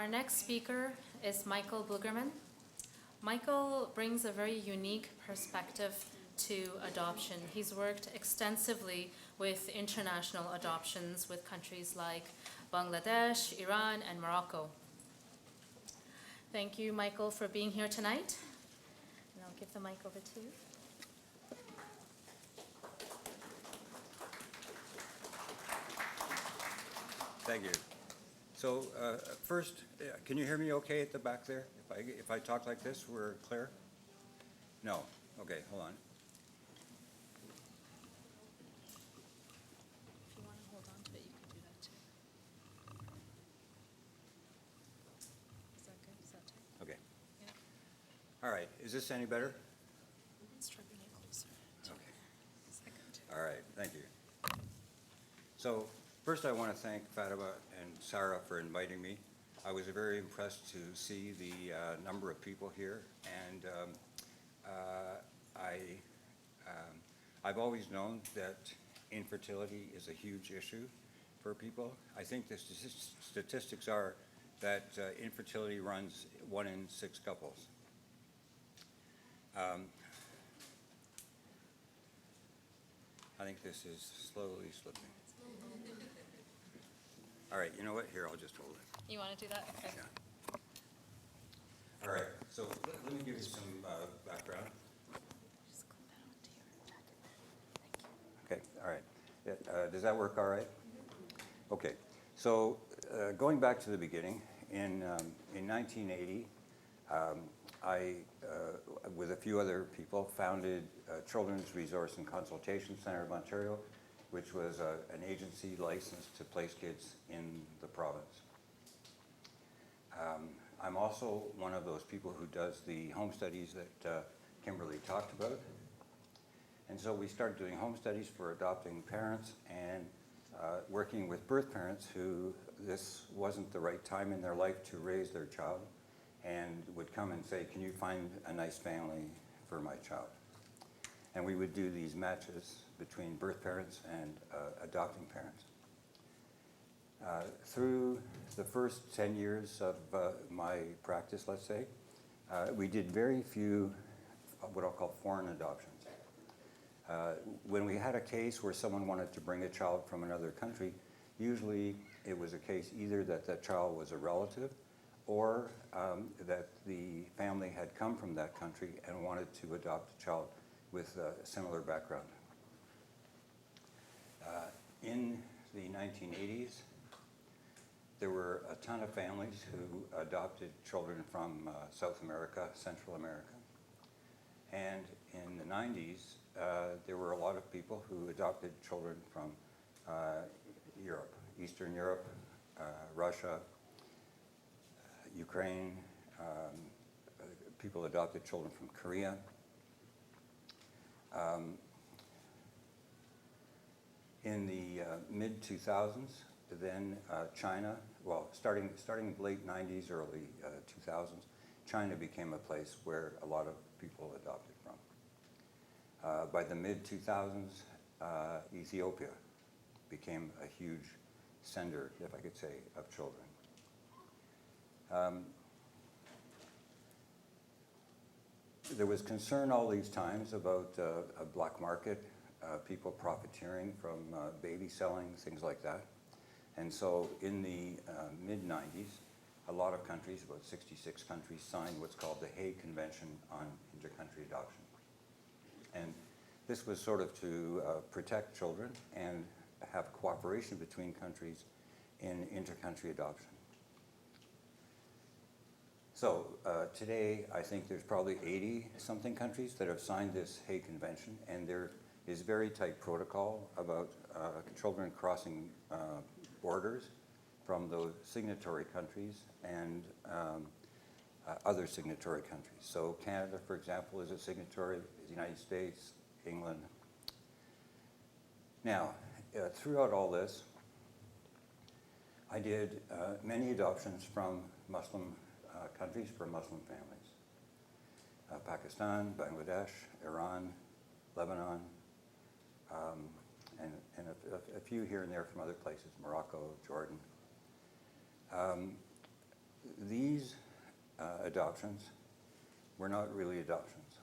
next speaker is Michael Blugerman. Michael brings a very unique perspective to adoption. He's worked extensively with international adoptions with countries like Bangladesh, Iran, and Morocco. Thank you, Michael, for being here tonight. And I'll give the mic over to you. Thank you. So first, can you hear me okay at the back there? If I talk like this, we're clear? No? Okay, hold on. If you want to hold on to it, you can do that too. Is that good? Is that tight? Okay. Yeah. All right. Is this any better? Let's try bringing it closer. Okay. A second. All right. Thank you. So first, I want to thank Fatima and Sarah for inviting me. I was very impressed to see the number of people here, and I've always known that infertility is a huge issue for people. I think the statistics are that infertility runs 1 in 6 couples. I think this is slowly slipping. All right, you know what? Here, I'll just hold it. You want to do that? Okay. Yeah. All right, so let me give you some background. Just clip that onto your jacket. Thank you. Okay, all right. Does that work all right? Okay, so going back to the beginning, in 1980, I, with a few other people, founded Children's Resource and Consultation Center of Ontario, which was an agency licensed to place kids in the province. I'm also one of those people who does the home studies that Kimberly talked about. And so we started doing home studies for adopting parents and working with birth parents who this wasn't the right time in their life to raise their child, and would come and say, can you find a nice family for my child? And we would do these matches between birth parents and adopting parents. Through the first 10 years of my practice, let's say, we did very few what I'll call foreign adoptions. When we had a case where someone wanted to bring a child from another country, usually it was a case either that that child was a relative or that the family had come from that country and wanted to adopt a child with a similar background. In the 1980s, there were a ton of families who adopted children from South America, Central America. And in the 90s, there were a lot of people who adopted children from Europe, Eastern Europe, Russia, Ukraine. People adopted children from Korea. In the mid-2000s, then China, well, starting late 90s, early 2000s, China became a place where a lot of people adopted from. By the mid-2000s, Ethiopia became a huge sender, if I could say, of children. There was concern all these times about a black market, people profiteering from baby selling, things like that. And so in the mid-90s, a lot of countries, about 66 countries, signed what's called the Hague Convention on Intercountry Adoption. And this was sort of to protect children and have cooperation between countries in intercountry adoption. So today, I think there's probably 80-something countries that have signed this Hague Convention, and there is very tight protocol about children crossing borders from those signatory countries and other signatory countries. So Canada, for example, is a signatory, the United States, England. Now, throughout all this, I did many adoptions from Muslim countries for Muslim families. Pakistan, Bangladesh, Iran, Lebanon, and a few here and there from other places, Morocco, Jordan. adoptions were not really adoptions.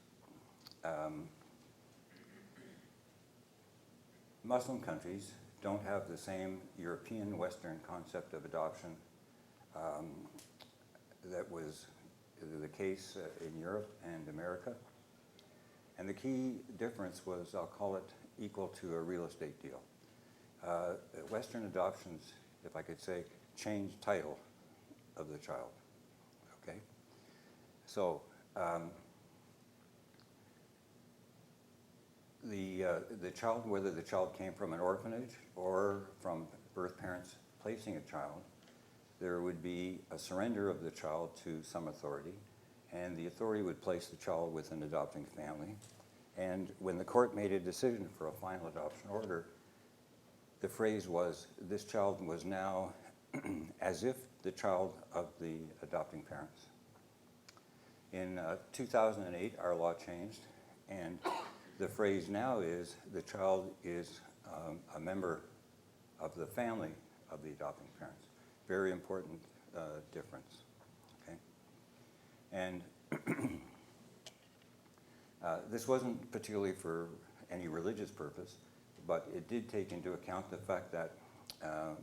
Muslim countries don't have the same European Western concept of adoption that was the case in Europe and America. And the key difference was, I'll call it, equal to a real estate deal. Western adoptions, if I could say, change title of the child, okay? So the child, whether the child came from an orphanage or from birth parents placing a child, there would be a surrender of the child to some authority, and the authority would place the child with an adopting family. And when the court made a decision for a final adoption order, the phrase was, this child was now as if the child of the adopting parents. In 2008, our law changed, and the phrase now is, the child is a member of the family of the adopting parents. Very important difference, okay? And this wasn't particularly for any religious purpose, but it did take into account the fact that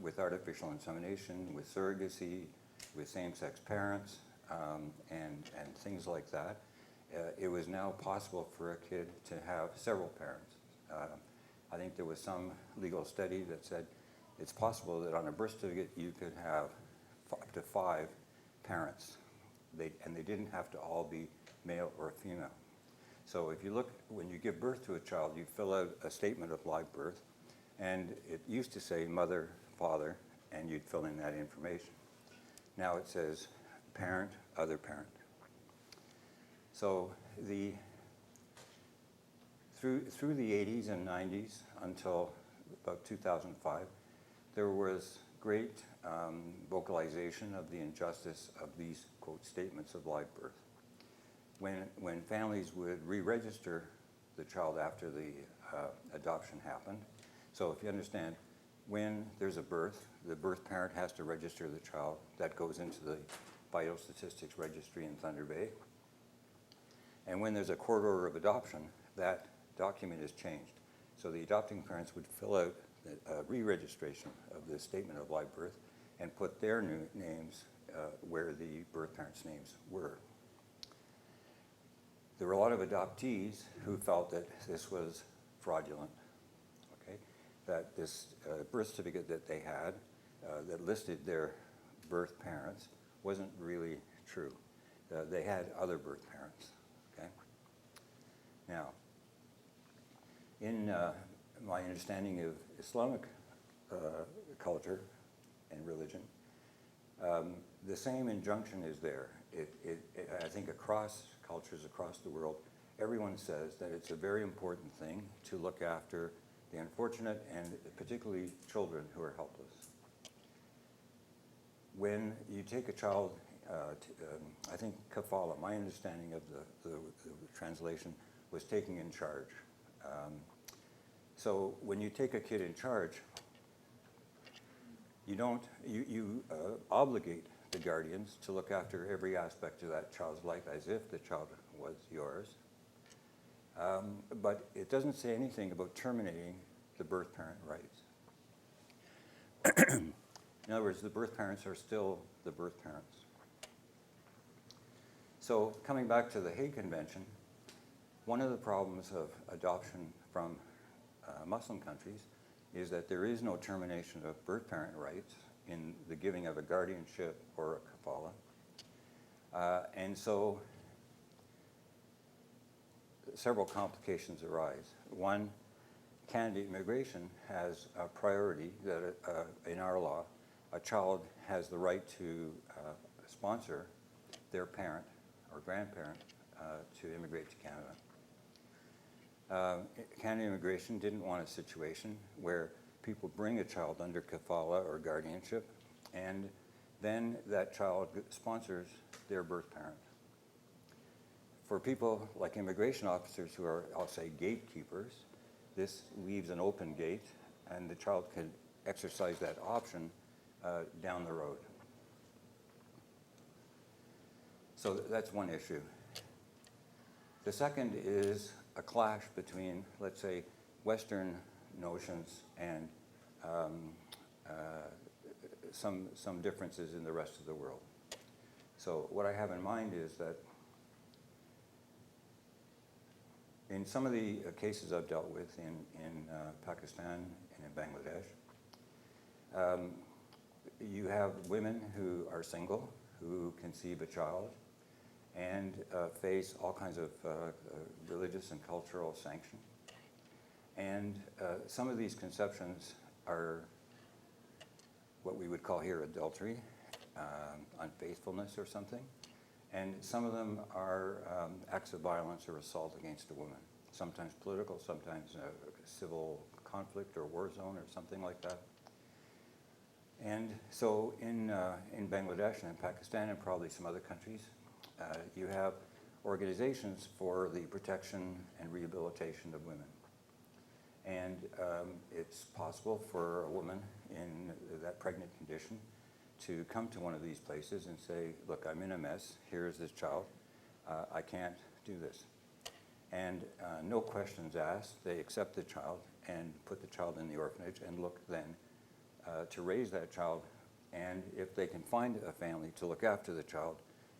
with artificial insemination, with surrogacy, with same-sex parents, and things like that, it was now possible for a kid to have several parents. I think there was some legal study that said it's possible that on a birth certificate you could have up to 5 parents, and they didn't have to all be male or female. So if you look, when you give birth to a child, you fill out a statement of live birth, and it used to say mother, father, and you'd fill in that information. Now it says parent, other parent. So through the 80s and 90s until about 2005, there was great vocalization of the injustice of these, quote, statements of live birth. When families would re-register the child after the adoption happened, so if you understand, when there's a birth, the birth parent has to register the child. That goes into the Vital Statistics Registry in Thunder Bay. And when there's a court order of adoption, that document is changed. So the adopting parents would fill out a re-registration of the statement of live birth and put their new names where the birth parents' names were. There were a lot of adoptees who felt that this was fraudulent, okay? That this birth certificate that they had that listed their birth parents wasn't really true. They had other birth parents, okay? Now, in my understanding of Islamic culture and religion, the same injunction is there. I think across cultures across the world, everyone says that it's a very important thing to look after the unfortunate and particularly children who are helpless. When you take a child, I think kafala, my understanding of the translation was taking in charge. So when you take a kid in charge, you obligate the guardians to look after every aspect of that child's life as if the child was yours. But it doesn't say anything about terminating the birth parent rights. In other words, the birth parents are still the birth parents. So coming back to the Hague Convention, one of the problems of adoption from Muslim countries is that there is no termination of birth parent rights in the giving of a guardianship or a kafala. And so several complications arise. One, Canada immigration has a priority that in our law, a child has the right to sponsor their parent or grandparent to immigrate to Canada. Canada immigration didn't want a situation where people bring a child under kafala or guardianship, and then that child sponsors their birth parent. For people like immigration officers who are, I'll say, gatekeepers, this leaves an open gate, and the child could exercise that option down the road. So that's one issue. The second is a clash between, let's say, Western notions and some differences in the rest of the world. So what I have in mind is that in some of the cases I've dealt with in Pakistan and in Bangladesh, you have women who are single, who conceive a child, and face all kinds of religious and cultural sanction. And some of these conceptions are what we would call here adultery, unfaithfulness or something. And some of them are acts of violence or assault against a woman, sometimes political, sometimes civil conflict or war zone or something like that. And so in Bangladesh and in Pakistan and probably some other countries, you have organizations for the protection and rehabilitation of women. And it's possible for a woman in that pregnant condition to come to one of these places and say, look, I'm in a mess, here's this child, I can't do this. And no questions asked, they accept the child and put the child in the orphanage and look then to raise that child. And if they can find a family to look after the child,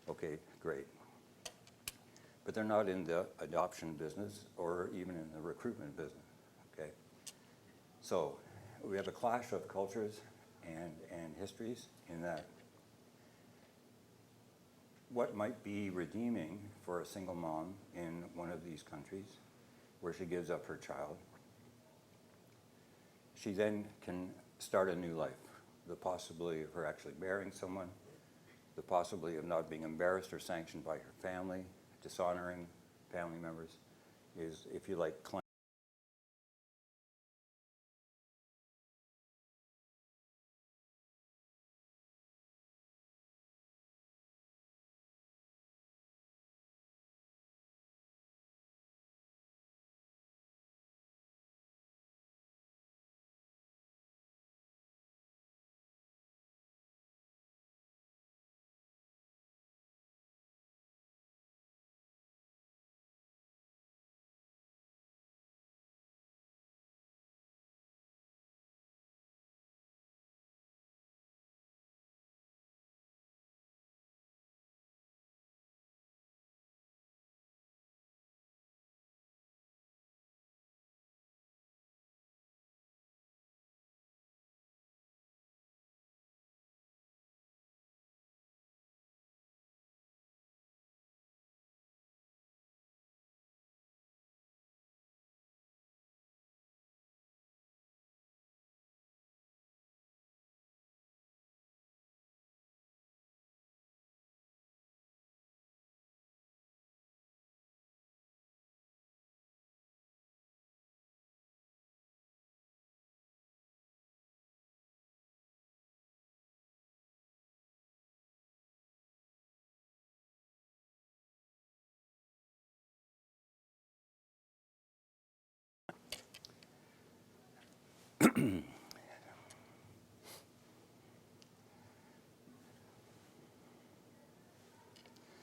okay, great. But they're not in the adoption business or even in the recruitment business, okay? So we have a clash of cultures and histories in that what might be redeeming for a single mom in one of these countries where she gives up her child, she then can start a new life. The possibility of her actually marrying someone, the possibility of not being embarrassed or sanctioned by her family, dishonoring family members, is, if you like,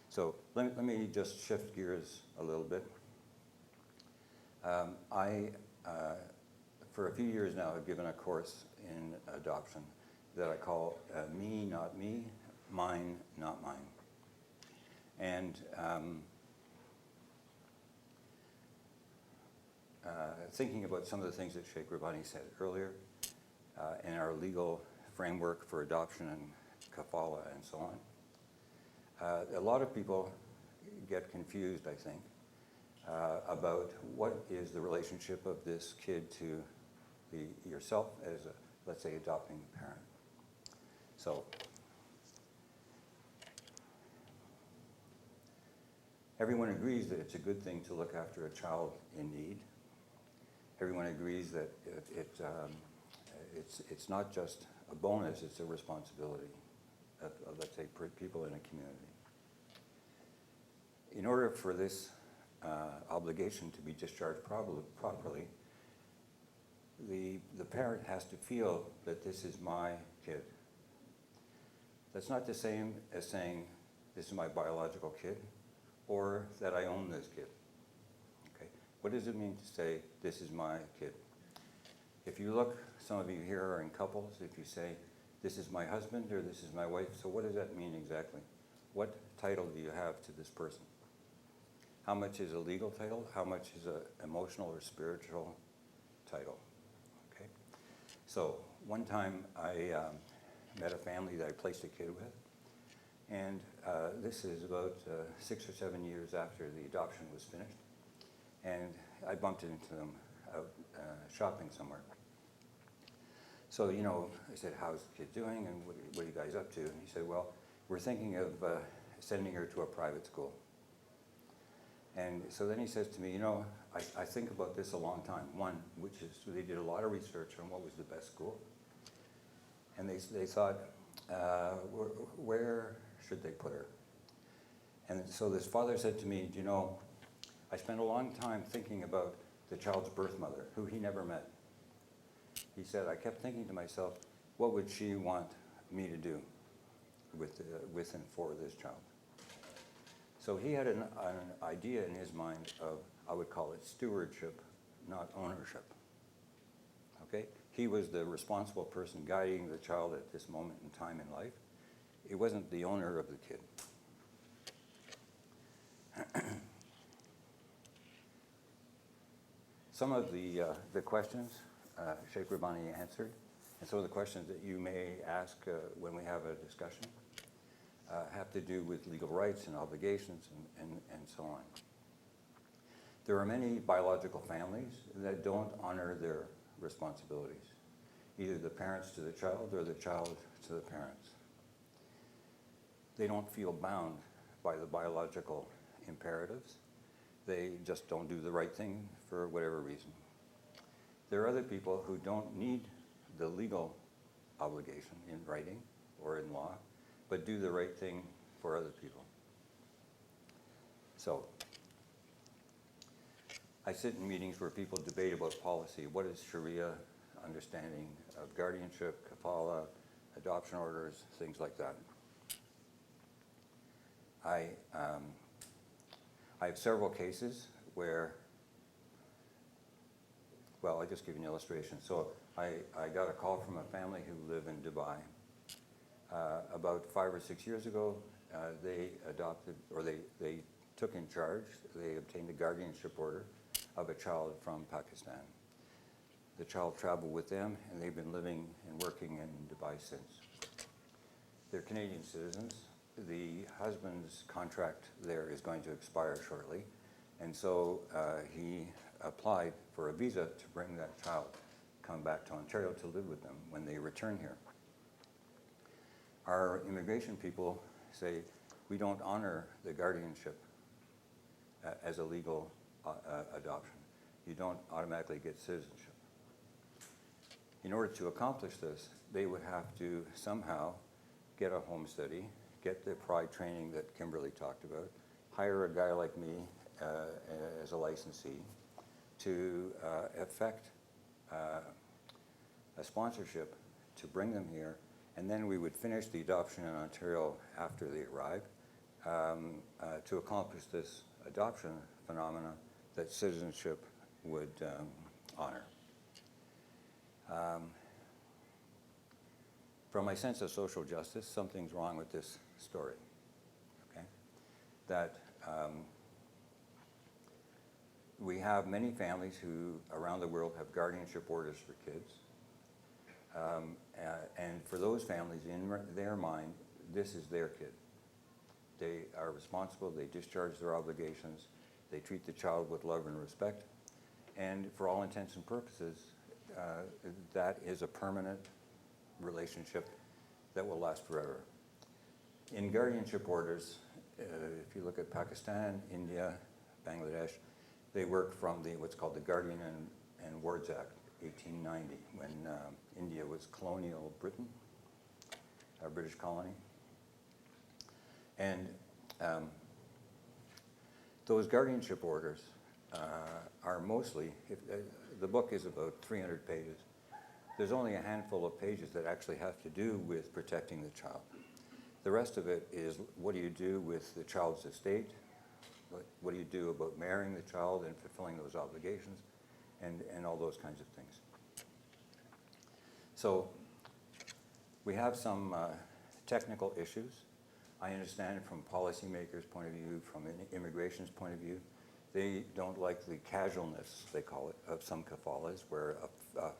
so let me just shift gears a little bit. For a few years now, have given a course in adoption that I call Me, Not Me, Mine, Not Mine. And thinking about some of the things that Shaykh Rabbani said earlier, in our legal framework for adoption and kafala and so on, a lot of people get confused, I think, about what is the relationship of this kid to yourself as a, let's say, adopting parent. So everyone agrees that it's a good thing to look after a child in need. Everyone agrees that it's not just a bonus, it's a responsibility of, let's say, people in a community. In order for this obligation to be discharged properly, the parent has to feel that this is my kid. That's not the same as saying, this is my biological kid, or that I own this kid. Okay? What does it mean to say, this is my kid? If you look, some of you here are in couples, if you say, this is my husband or this is my wife, so what does that mean exactly? What title do you have to this person? How much is a legal title? How much is an emotional or spiritual title? Okay. So one time I met a family that I placed a kid with, and this is about 6 or 7 years after the adoption was finished, and I bumped into them out shopping somewhere. So, you know, I said, how's the kid doing, and what are you guys up to? And he said, well, we're thinking of sending her to a private school. And so then he says to me, you know, I think about this a long time. One, which is, they did a lot of research on what was the best school. And they thought, where should they put her? And so this father said to me, you know, I spent a long time thinking about the child's birth mother, who he never met. He said, I kept thinking to myself, what would she want me to do with and for this child? So he had an idea in his mind of, I would call it stewardship, not ownership. Okay? He was the responsible person guiding the child at this moment in time in life. He wasn't the owner of the kid. Some of the questions Shaykh Rabbani answered, and some of the questions that you may ask when we have a discussion have to do with legal rights and obligations and so on. There are many biological families that don't honor their responsibilities, either the parents to the child or the child to the parents. They don't feel bound by the biological imperatives. They just don't do the right thing for whatever reason. There are other people who don't need the legal obligation in writing or in law, but do the right thing for other people. So, I sit in meetings where people debate about policy. What is Sharia understanding of guardianship, kafala, adoption orders, things like that. I have several cases where, well, I'll just give you an illustration. So I got a call from a family who live in Dubai. About 5 or 6 years ago, they adopted, or they took in charge, they obtained a guardianship order of a child from Pakistan. The child traveled with them, and they've been living and working in Dubai since. They're Canadian citizens. The husband's contract there is going to expire shortly, and so he applied for a visa to bring that child, come back to Ontario to live with them when they return here. Our immigration people say, we don't honor the guardianship as a legal adoption. You don't automatically get citizenship. In order to accomplish this, they would have to somehow get a home study, get the pride training that Kimberly talked about, hire a guy like me as a licensee to effect a sponsorship to bring them here, and then we would finish the adoption in Ontario after they arrive to accomplish this adoption phenomena that citizenship would honor. From my sense of social justice, something's wrong with this story, okay? That we have many families who, around the world, have guardianship orders for kids. And for those families, in their mind, this is their kid. They are responsible, they discharge their obligations, they treat the child with love and respect, and for all intents and purposes, that is a permanent relationship that will last forever. In guardianship orders, if you look at Pakistan, India, Bangladesh, they work from what's called the Guardian and Wards Act, 1890, when India was colonial Britain, a British colony. And those guardianship orders are mostly, the book is about 300 pages. There's only a handful of pages that actually have to do with protecting the child. The rest of it is, what do you do with the child's estate? What do you do about marrying the child and fulfilling those obligations, and all those kinds of things. So we have some technical issues. I understand it from policymakers' point of view, from immigration's point of view. They don't like the casualness, they call it, of some kafalas, where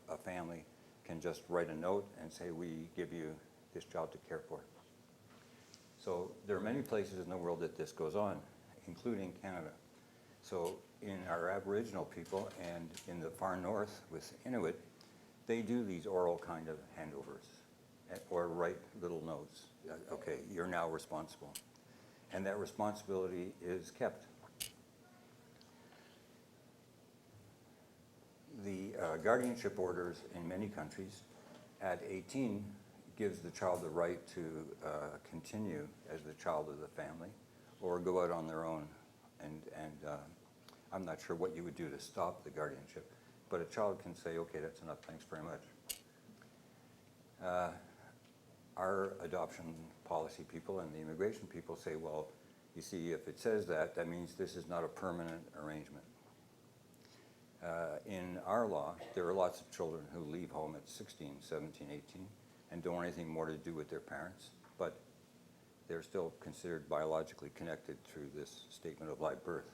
a family can just write a note and say, we give you this child to care for. So there are many places in the world that this goes on, including Canada. So in our Aboriginal people and in the far north with Inuit, they do these oral kind of handovers or write little notes. Okay, you're now responsible. And that responsibility is kept. The guardianship orders in many countries at 18 gives the child the right to continue as the child of the family or go out on their own. And I'm not sure what you would do to stop the guardianship, but a child can say, okay, that's enough, thanks very much. Our adoption policy people and the immigration people say, well, you see, if it says that, that means this is not a permanent arrangement. In our law, there are lots of children who leave home at 16, 17, 18 and don't want anything more to do with their parents, but they're still considered biologically connected through this statement of live birth.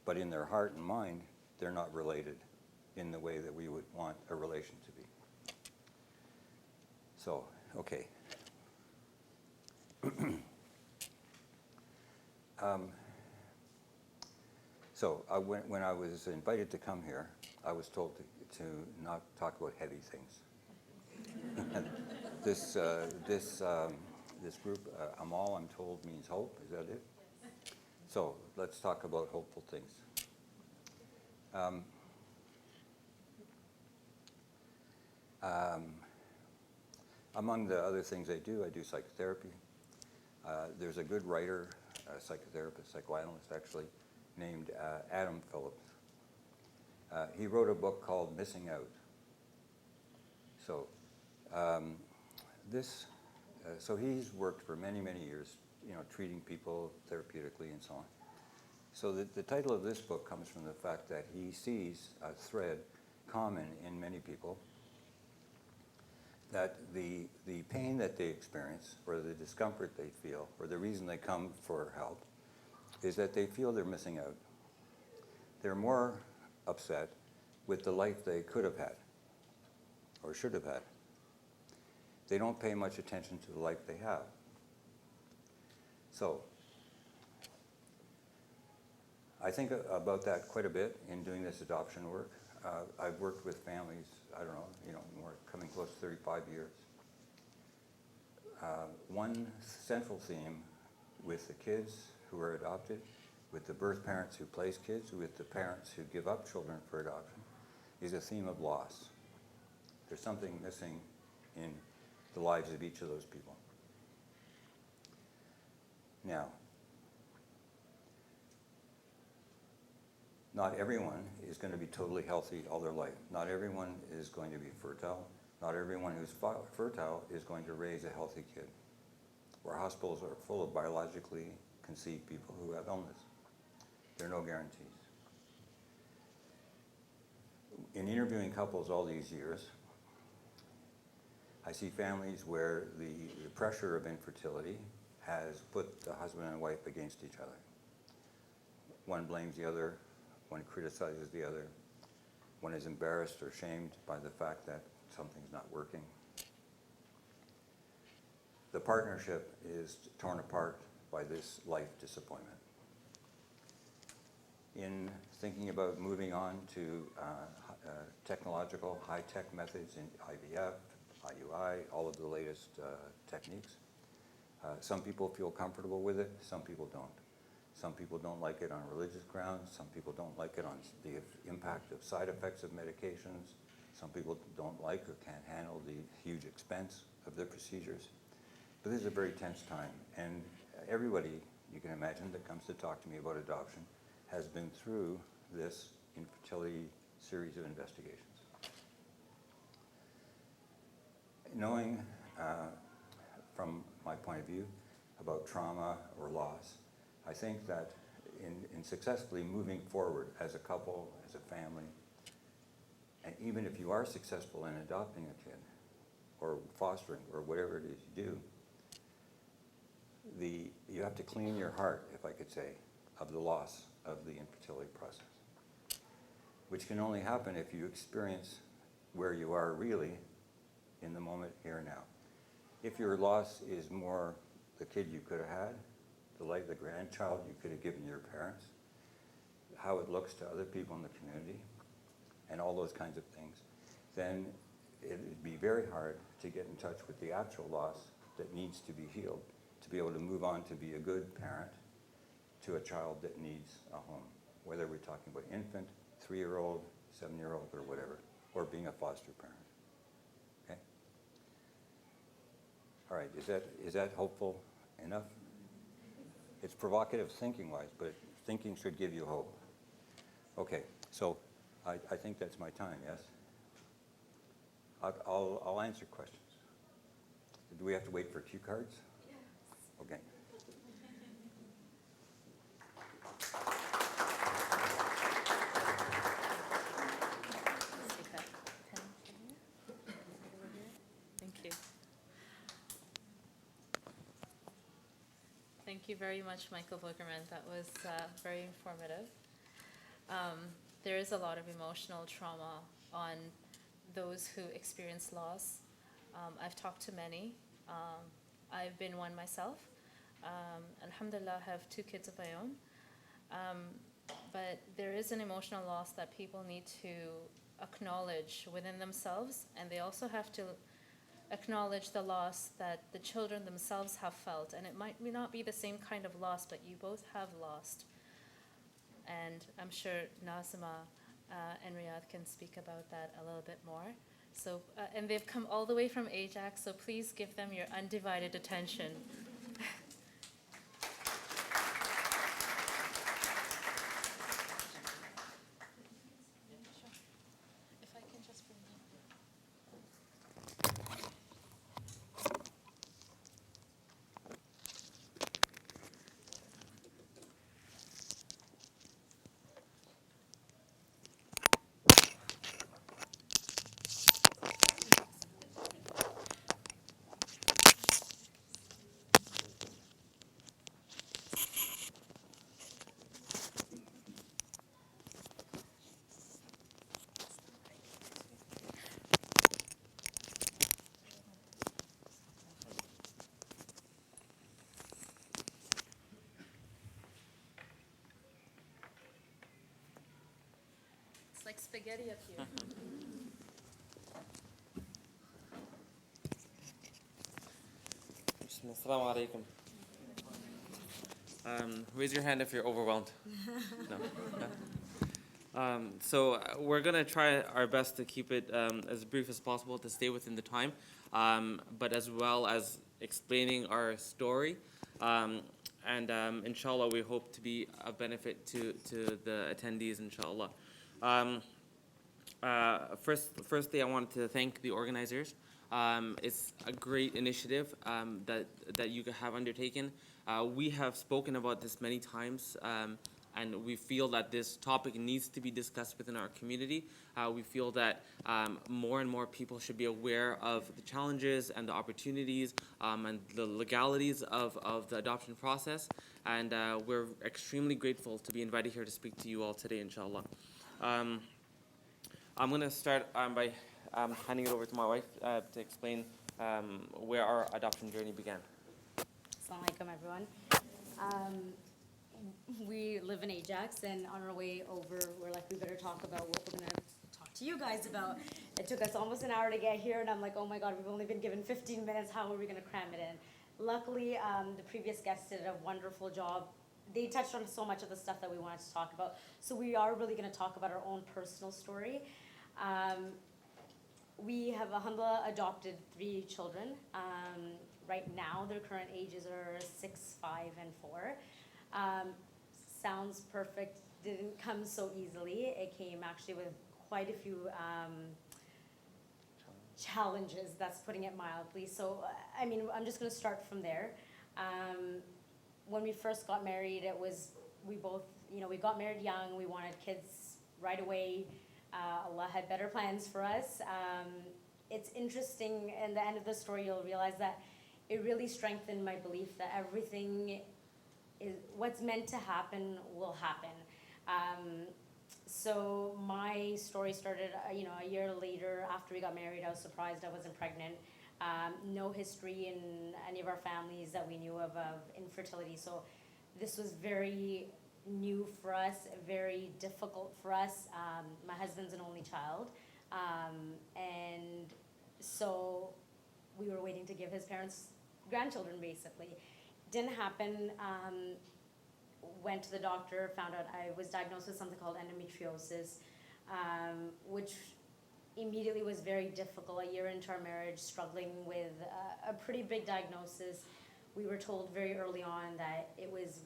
But in their heart and mind, they're not related in the way that we would want a relation to be. So, okay. So when I was invited to come here, I was told to not talk about heavy things. This group, Amal, I'm told, means hope. Is that it? Yes. So let's talk about hopeful things. Among the other things I do psychotherapy. There's a good writer, a psychotherapist, psychoanalyst actually, named Adam Phillips. He wrote a book called Missing Out. So so he's worked for many, many years, treating people therapeutically and so on. So the title of this book comes from the fact that he sees a thread common in many people, that the pain that they experience, or the discomfort they feel, or the reason they come for help, is that they feel they're missing out. They're more upset with the life they could have had, or should have had. They don't pay much attention to the life they have. So, I think about that quite a bit in doing this adoption work. I've worked with families, I don't know, more coming close to 35 years. One central theme with the kids who are adopted, with the birth parents who place kids, with the parents who give up children for adoption, is a theme of loss. There's something missing in the lives of each of those people. Now, not everyone is going to be totally healthy all their life. Not everyone is going to be fertile. Not everyone who's fertile is going to raise a healthy kid. Our hospitals are full of biologically conceived people who have illness. There are no guarantees. In interviewing couples all these years, I see families where the pressure of infertility has put the husband and wife against each other. One blames the other, one criticizes the other, one is embarrassed or shamed by the fact that something's not working. The partnership is torn apart by this life disappointment. In thinking about moving on to technological, high-tech methods in IVF, IUI, all of the latest techniques, some people feel comfortable with it, some people don't. Some people don't like it on religious grounds, some people don't like it on the impact of side effects of medications, some people don't like or can't handle the huge expense of the procedures. But this is a very tense time, and everybody, you can imagine, that comes to talk to me about adoption has been through this infertility series of investigations. Knowing, from my point of view, about trauma or loss. I think that in successfully moving forward as a couple, as a family, and even if you are successful in adopting a kid or fostering or whatever it is you do, you have to clean your heart, if I could say, of the loss of the infertility process, which can only happen if you experience where you are really in the moment here and now. If your loss is more the kid you could have had, the grandchild you could have given your parents, how it looks to other people in the community, and all those kinds of things, then it would be very hard to get in touch with the actual loss that needs to be healed, to be able to move on to be a good parent to a child that needs a home, whether we're talking about infant, 3-year-old, 7-year-old, or whatever, or being a foster parent. Okay? All right, is that hopeful enough? It's provocative thinking-wise, but thinking should give you hope. Okay, so I think that's my time, yes? I'll answer questions. Do we have to wait for cue cards? Yes. Okay. Thank you. Thank you very much, Michael Blugerman. That was very informative. There is a lot of emotional trauma on those who experience loss. I've talked to many. I've been one myself. Alhamdulillah, I have 2 kids of my own. But there is an emotional loss that people need to acknowledge within themselves, and they also have to acknowledge the loss that the children themselves have felt. And it might not be the same kind of loss, but you both have lost. And I'm sure Nazima and Riyadh can speak about that a little bit more. So, and they've come all the way from Ajax, so please give them your undivided attention. If I can just bring them. It's like spaghetti up here. Assalamu alaikum. Raise your hand if you're overwhelmed. No. So we're going to try our best to keep it as brief as possible, to stay within the time, but as well as explaining our story. And inshallah, we hope to be of benefit to the attendees, inshallah. Firstly, I wanted to thank the organizers. It's a great initiative that you have undertaken. We have spoken about this many times, and we feel that this topic needs to be discussed within our community. We feel that more and more people should be aware of the challenges and the opportunities and the legalities of the adoption process. And we're extremely grateful to be invited here to speak to you all today, inshallah. I'm going to start by handing it over to my wife to explain where our adoption journey began. Assalamu alaikum, everyone. We live in Ajax, and on our way over, we're like, we better talk about what we're going to talk to you guys about. It took us almost an hour to get here, and I'm like, oh my God, we've only been given 15 minutes. How are we going to cram it in? Luckily, the previous guests did a wonderful job. They touched on so much of the stuff that we wanted to talk about. So we are really going to talk about our own personal story. We have, alhamdulillah, adopted 3 children. Right now, their current ages are 6, 5, and 4. Sounds perfect, didn't come so easily. It came actually with quite a few challenges, that's putting it mildly. So, I mean, I'm just going to start from there. When we first got married, we both, we got married young, we wanted kids right away. Allah had better plans for us. It's interesting, in the end of the story, you'll realize that it really strengthened my belief that everything is, what's meant to happen will happen. So my story started, a year later after we got married. I was surprised I wasn't pregnant. No history in any of our families that we knew of infertility. So this was very new for us, very difficult for us. My husband's an only child. And so we were waiting to give his parents grandchildren, basically. Didn't happen. Went to the doctor, found out I was diagnosed with something called endometriosis, which immediately was very difficult. A year into our marriage, struggling with a pretty big diagnosis. We were told very early on that it was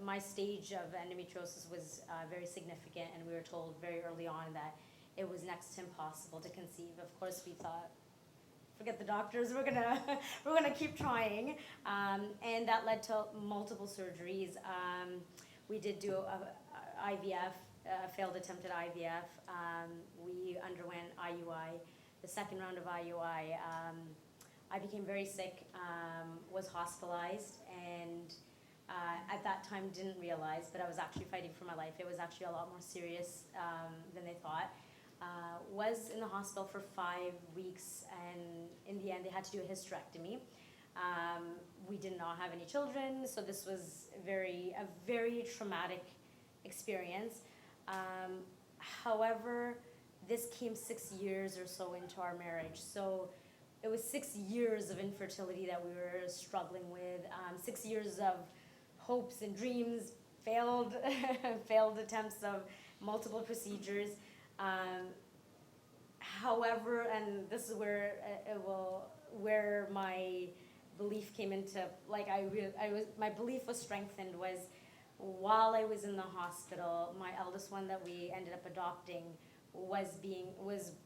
my stage of endometriosis was very significant, and we were told very early on that it was next to impossible to conceive. Of course, we thought, forget the doctors, we're gonna keep trying, and that led to multiple surgeries. We did do a IVF, a failed attempt at IVF. We underwent IUI, the second round of IUI. I became very sick, was hospitalized, and at that time didn't realize, but I was actually fighting for my life. It was actually a lot more serious than they thought. Was in the hospital for 5 weeks, and in the end they had to do a hysterectomy. We did not have any children, so this was a very traumatic experience. However, this came 6 years or so into our marriage. So it was 6 years of infertility that we were struggling with, 6 years of hopes and dreams, failed attempts of multiple procedures. However, and this is where my belief came into, my belief was strengthened, was while I was in the hospital, my eldest one that we ended up adopting was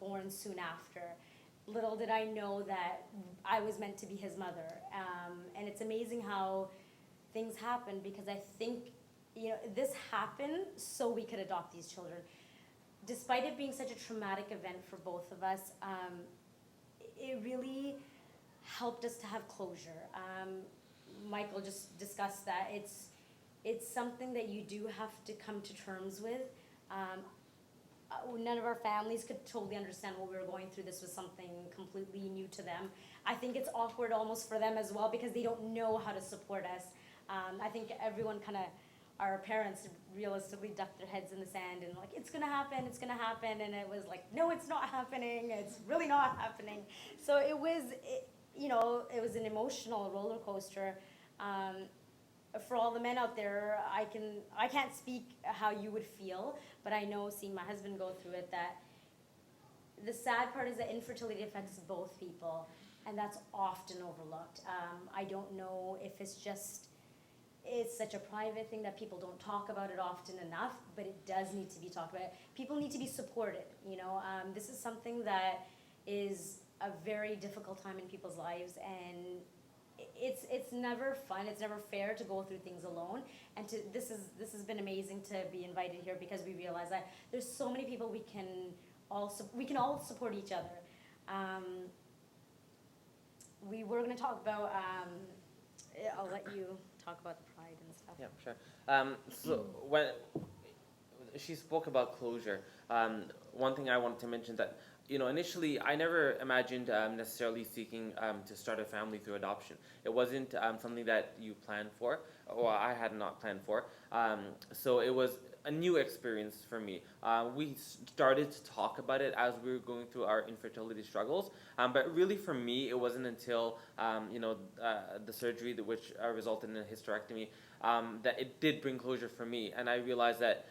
born soon after. Little did I know that I was meant to be his mother. And it's amazing how things happen, because I think, this happened so we could adopt these children. Despite it being such a traumatic event for both of us, it really helped us to have closure. Michael just discussed that. It's something that you do have to come to terms with. None of our families could totally understand what we were going through. This was something completely new to them. I think it's awkward almost for them as well, because they don't know how to support us. I think everyone our parents realistically ducked their heads in the sand and it's gonna happen, and it was like, no, it's not happening, it's really not happening. So it was an emotional roller coaster. For all the men out there, I can't speak how you would feel, but I know, seeing my husband go through it, that the sad part is that infertility affects both people, and that's often overlooked. I don't know if it's such a private thing that people don't talk about it often enough, but it does need to be talked about. People need to be supported, This is something that is a very difficult time in people's lives, and it's never fun, it's never fair to go through things alone. And this has been amazing to be invited here, because we realize that there's so many people we can all support each other. We were going to talk about, I'll let you talk about the pride and stuff. Yeah, sure. So when she spoke about closure, one thing I wanted to mention that, initially I never imagined necessarily seeking to start a family through adoption. It wasn't something that you planned for, or I had not planned for. So it was a new experience for me. We started to talk about it as we were going through our infertility struggles, but really for me, it wasn't until the surgery which resulted in a hysterectomy that it did bring closure for me, and I realized that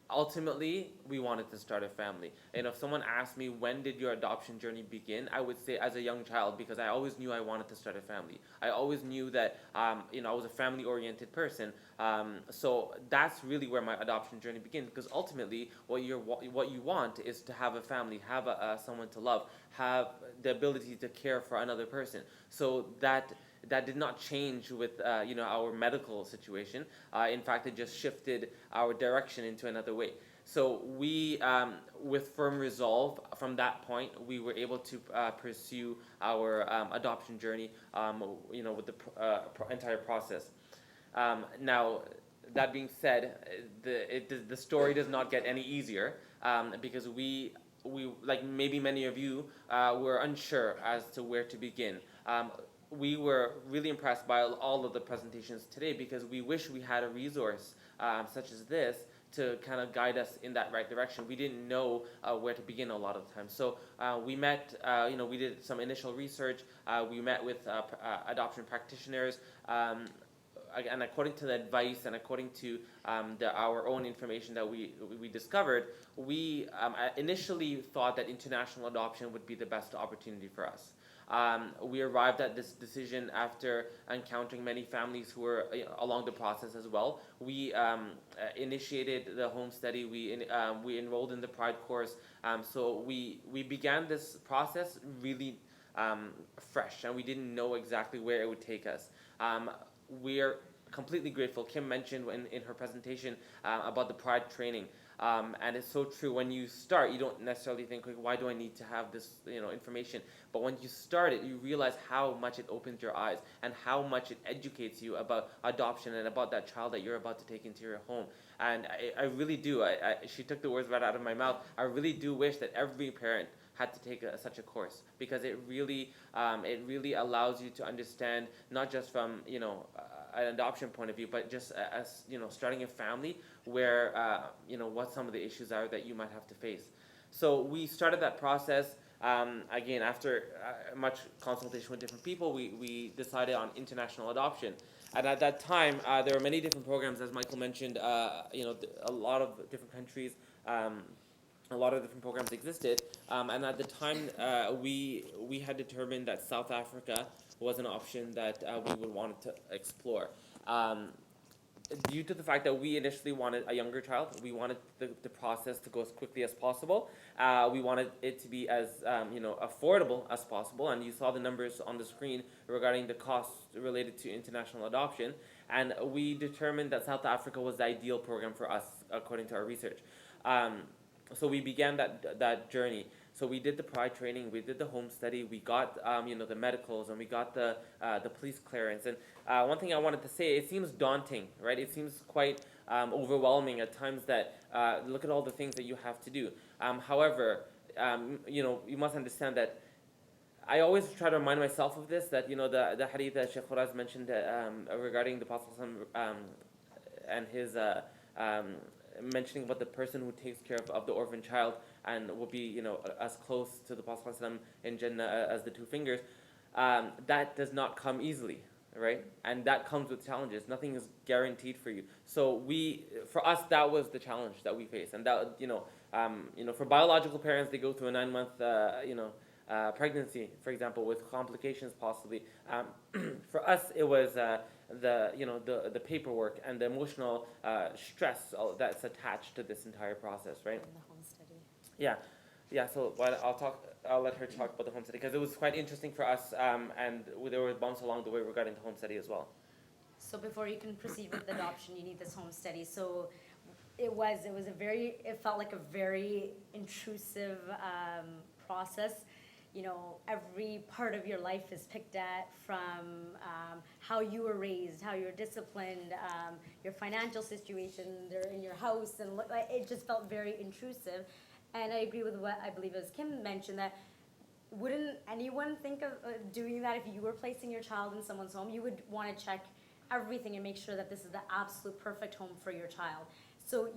ultimately, we wanted to start a family. And if someone asked me, when did your adoption journey begin? I would say as a young child, because I always knew I wanted to start a family. I always knew that, I was a family-oriented person. So that's really where my adoption journey began, because ultimately, what you want is to have a family, have someone to love, have the ability to care for another person. So that that did not change with our medical situation. In fact, it just shifted our direction into another way. So we, with firm resolve from that point, we were able to pursue our adoption journey, with the entire process. Now, that being said, the story does not get any easier, because we like maybe many of you were unsure as to where to begin. We were really impressed by all of the presentations today, because we wish we had a resource such as this to kind of guide us in that right direction. We didn't know where to begin a lot of the time. So we met, we did some initial research. We met with adoption practitioners. And according to the advice and according to our own information that we discovered, we initially thought that international adoption would be the best opportunity for us. We arrived at this decision after encountering many families who were along the process as well. We initiated the home study. We enrolled in the Pride course. So we began this process really fresh, and we didn't know exactly where it would take us. We're completely grateful. Kim mentioned in her presentation about the Pride training. And it's so true. When you start, you don't necessarily think, like, why do I need to have this information? But when you start it, you realize how much it opens your eyes and how much it educates you about adoption and about that child that you're about to take into your home. And I really do. She took the words right out of my mouth. I really do wish that every parent had to take such a course, because it really allows you to understand, not just from an adoption point of view, but just as starting a family, where what some of the issues are that you might have to face. So we started that process. Again, after much consultation with different people, we decided on international adoption. And at that time, there were many different programs, as Michael mentioned. A lot of different countries. A lot of different programs existed, and at the time we had determined that South Africa was an option that we would want to explore. Due to the fact that we initially wanted a younger child, we wanted the process to go as quickly as possible. We wanted it to be as affordable as possible, and you saw the numbers on the screen regarding the costs related to international adoption. And we determined that South Africa was the ideal program for us, according to our research. So we began that journey. So we did the Pride training, we did the home study, we got the medicals, and we got the police clearance. And one thing I wanted to say, it seems daunting, right? It seems quite overwhelming at times that look at all the things that you have to do. However, you must understand that I always try to remind myself of this, that the hadith that Shaykh Faraz mentioned regarding the Prophet and his mentioning about the person who takes care of the orphan child and will be as close to the Prophet in Jannah as the two fingers. That does not come easily, right? And that comes with challenges. Nothing is guaranteed for you. So for us, that was the challenge that we faced. And that for biological parents, they go through a 9-month pregnancy, for example, with complications possibly. For us, it was the paperwork and the emotional stress that's attached to this entire process, right? And the home study. Yeah. So I'll let her talk about the home study, because it was quite interesting for us, and there were bumps along the way regarding the home study as well. So before you can proceed with adoption, you need this home study. So it felt like a very intrusive process. Every part of your life is picked at, from how you were raised, how you were disciplined, your financial situation, they're in your house, and it just felt very intrusive. And I agree with what I believe it was Kim mentioned, that wouldn't anyone think of doing that if you were placing your child in someone's home? You would want to check everything and make sure that this is the absolute perfect home for your child. So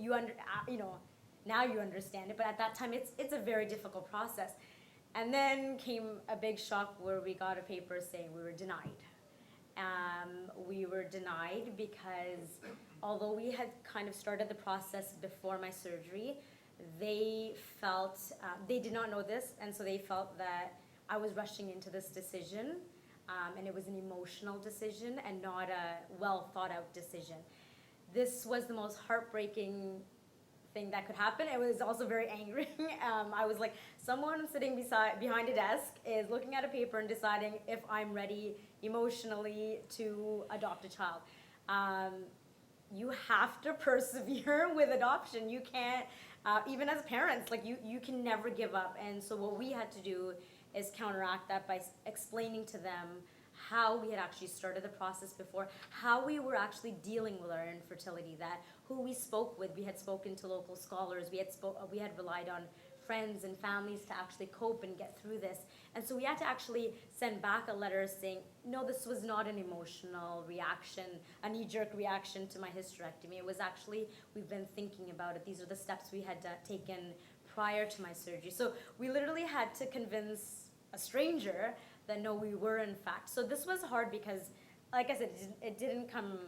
now you understand it, but at that time it's a very difficult process. And then came a big shock where we got a paper saying we were denied. We were denied because although we had kind of started the process before my surgery, they felt, they did not know this, and so they felt that I was rushing into this decision, and it was an emotional decision and not a well thought out decision. This was the most heartbreaking thing that could happen. It was also very angering. I was like, someone sitting behind a desk is looking at a paper and deciding if I'm ready emotionally to adopt a child. You have to persevere with adoption. You can't, even as parents, like you can never give up. And so what we had to do is counteract that by explaining to them how we had actually started the process before, how we were actually dealing with our infertility, that who we spoke with, we had spoken to local scholars, we had relied on friends and families to actually cope and get through this. And so we had to actually send back a letter saying, no, this was not an emotional reaction, a knee-jerk reaction to my hysterectomy. It was actually, we've been thinking about it. These are the steps we had taken prior to my surgery. So we literally had to convince a stranger that no, we were in fact. So this was hard because, like I said, it didn't come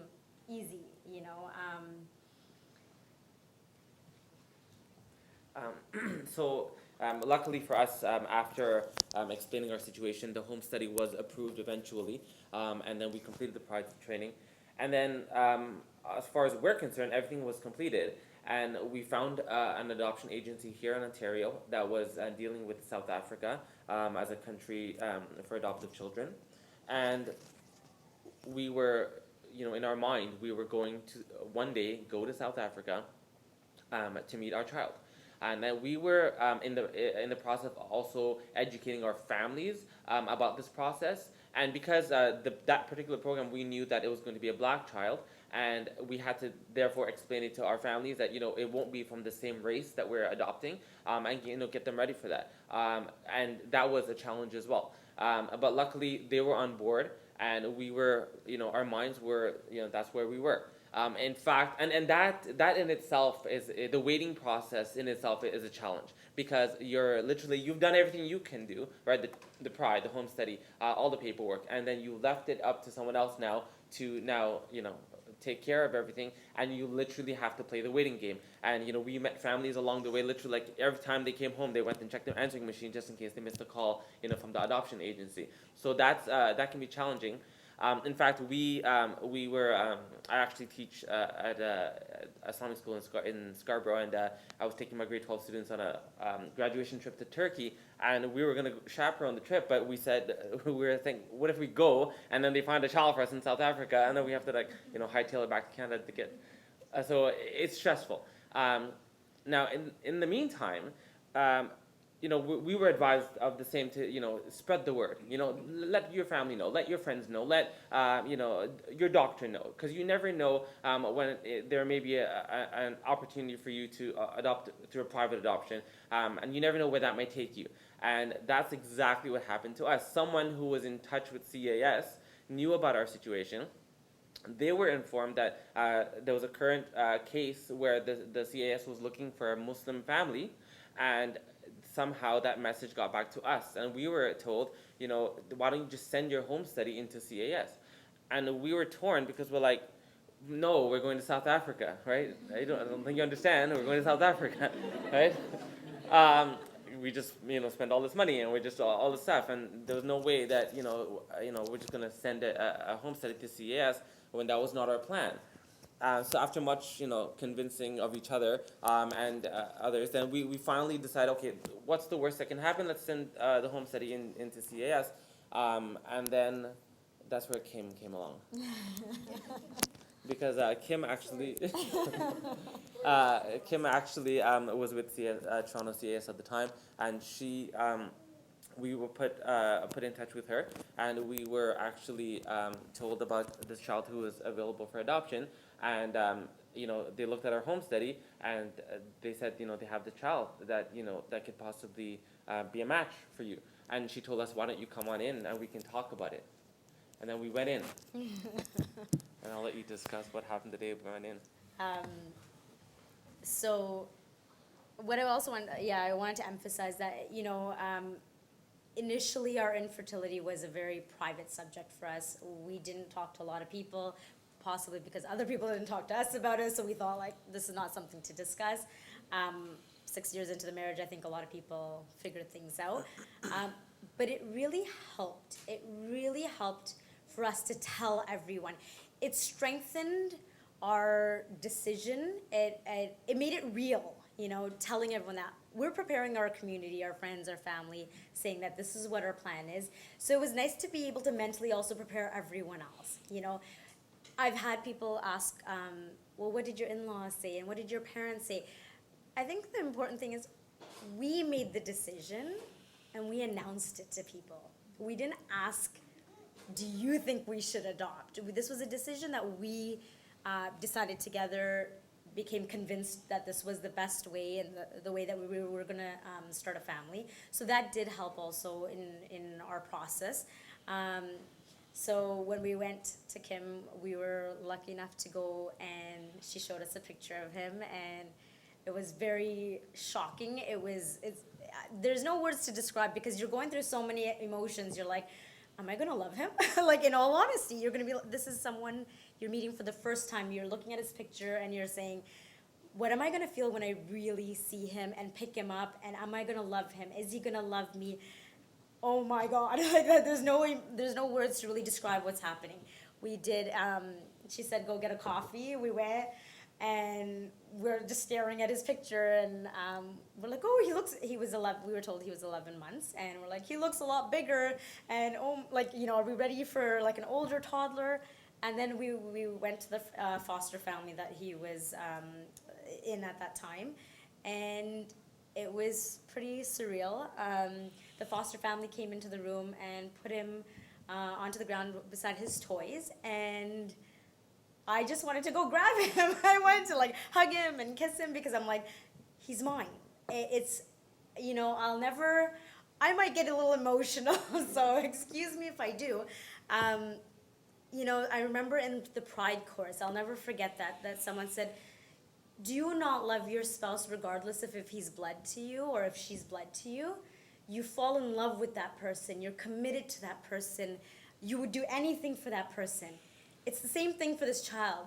easy, you know. Luckily for us, after explaining our situation, the home study was approved eventually, and then we completed the project training. And then, as far as we're concerned, everything was completed. And we found an adoption agency here in Ontario that was dealing with South Africa as a country for adoptive children. And we were, in our mind, we were going to one day go to South Africa to meet our child. And then we were in the process of also educating our families about this process. And because that particular program, we knew that it was going to be a black child, and we had to therefore explain it to our families that it won't be from the same race that we're adopting, and get them ready for that. And that was a challenge as well. But luckily they were on board, and we were, our minds were, that's where we were. In fact, and that in itself is the waiting process in itself is a challenge, because you've done everything you can do, right? The home study, all the paperwork, and then you left it up to someone else to take care of everything, and you literally have to play the waiting game. And we met families along the way, literally, like every time they came home, they went and checked their answering machine just in case they missed a call, from the adoption agency. So that can be challenging. In fact, I actually teach at a Islamic school in Scarborough, and I was taking my grade 12 students on a graduation trip to Turkey, and we were going to chaperone the trip, but we said, we were thinking, what if we go, and then they find a child for us in South Africa, and then we have to hightail it back to Canada to get, so it's stressful. Now, in the meantime, we were advised of the same to, spread the word, let your family know, let your friends know, let, your doctor know, because you never know when there may be an opportunity for you to adopt through a private adoption, and you never know where that might take you. And that's exactly what happened to us. Someone who was in touch with CAS knew about our situation. They were informed that there was a current case where the CAS was looking for a Muslim family, and somehow that message got back to us, and we were told, why don't you just send your home study into CAS? And we were torn, because we're like, no, we're going to South Africa, right? I don't think you understand. We're going to South Africa, right? We just spend all this money, and we're just all this stuff, and there was no way that we're just gonna send a home study to CAS when that was not our plan. So after much, convincing of each other and others, then we finally decided, okay, what's the worst that can happen? Let's send the home study into CAS, and then that's where Kim came along. Because Kim actually was with Toronto CAS at the time, and we were put in touch with her, and we were actually told about this child who was available for adoption. And they looked at our home study, and they said, they have the child that that could possibly be a match for you. And she told us, why don't you come on in and we can talk about it. And then we went in. And I'll let you discuss what happened the day we went in. So what I wanted to emphasize that, initially our infertility was a very private subject for us. We didn't talk to a lot of people, possibly because other people didn't talk to us about it, so we thought this is not something to discuss. 6 years into the marriage, I think a lot of people figured things out. But it really helped. It really helped for us to tell everyone. It strengthened our decision, it made it real, you know, telling everyone that we're preparing our community, our friends, our family, saying that this is what our plan is. So it was nice to be able to mentally also prepare everyone else, you know. I've had people ask, well, what did your in-laws say and what did your parents say? I think the important thing is we made the decision and we announced it to people. We didn't ask, do you think we should adopt? This was a decision that we decided together, became convinced that this was the best way and the way that we were gonna start a family. So that did help also in our process. So when we went to Kim, we were lucky enough to go and she showed us a picture of him and it was very shocking. There's no words to describe because you're going through so many emotions. You're like, am I gonna love him? Like, in all honesty, you're gonna be, this is someone you're meeting for the first time. You're looking at his picture and you're saying, what am I gonna feel when I really see him and pick him up? And am I gonna love him? Is he gonna love me? Oh my God, like, there's no words to really describe what's happening. We did, she said, go get a coffee. We went and we're just staring at his picture and we're like, oh, he was 11, we were told he was 11 months and we're like, he looks a lot bigger and oh, like, you know, are we ready for like an older toddler? And then we went to the foster family that he was in at that time and it was pretty surreal. The foster family came into the room and put him onto the ground beside his toys I just wanted to go grab him. I wanted to like hug him and kiss him because I'm like, he's mine. It's, you know, I might get a little emotional, so excuse me if I do. You know, I remember in the Pride course, I'll never forget that someone said, do you not love your spouse regardless of if he's blood to you or if she's blood to you? You fall in love with that person. You're committed to that person. You would do anything for that person. It's the same thing for this child.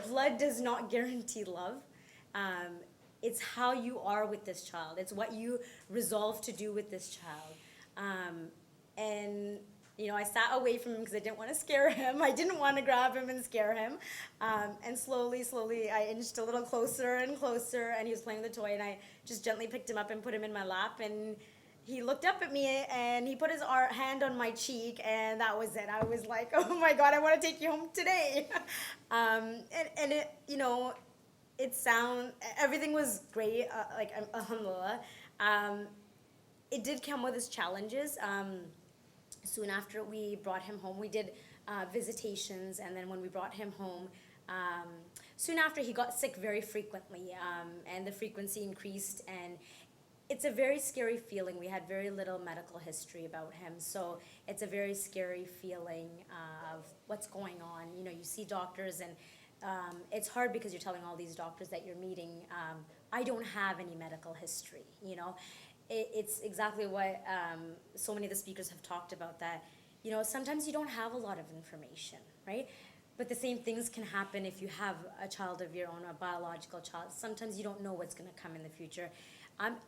Blood does not guarantee love. It's how you are with this child. It's what you resolve to do with this child. And you know, I sat away from him because I didn't want to scare him. I didn't want to grab him and scare him. And slowly, I inched a little closer and closer, and he was playing with the toy, and I just gently picked him up and put him in my lap, and he looked up at me, and he put his hand on my cheek, and that was it. I was like, oh my God, I want to take you home today. And it, you know, everything was great, like, alhamdulillah. It did come with its challenges. Soon after we brought him home, we did visitations, and then when we brought him home, soon after he got sick very frequently, and the frequency increased, and it's a very scary feeling. We had very little medical history about him, so it's a very scary feeling of what's going on. You know, you see doctors, and it's hard because you're telling all these doctors that you're meeting, I don't have any medical history, you know. It's exactly what so many of the speakers have talked about, that, you know, sometimes you don't have a lot of information, right? But the same things can happen if you have a child of your own, a biological child. Sometimes you don't know what's going to come in the future.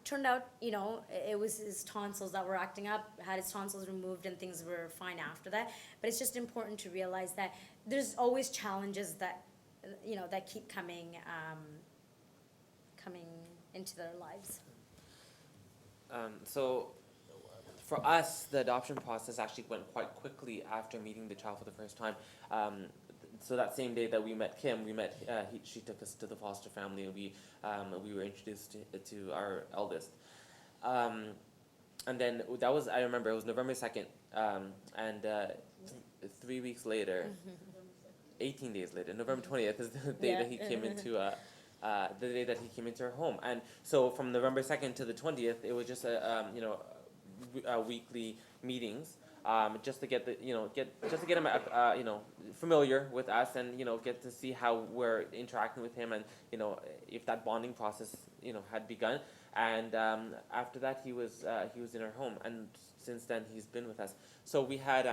Turned out, you know, it was his tonsils that were acting up, had his tonsils removed, and things were fine after that. But it's just important to realize that there's always challenges that, you know, that keep coming into their lives. So for us, the adoption process actually went quite quickly after meeting the child for the first time. So that same day that we met Kim, she took us to the foster family, and we were introduced to our eldest. And then that was, I remember, it was November 2nd, and 3 weeks later, 18 days later, November 20th is the day that he came into our home. And so from November 2nd to the 20th, it was just weekly meetings, just to get him familiar with us, and get to see how we're interacting with him, and if that bonding process had begun. And after that, he was in our home, and since then he's been with us. So we had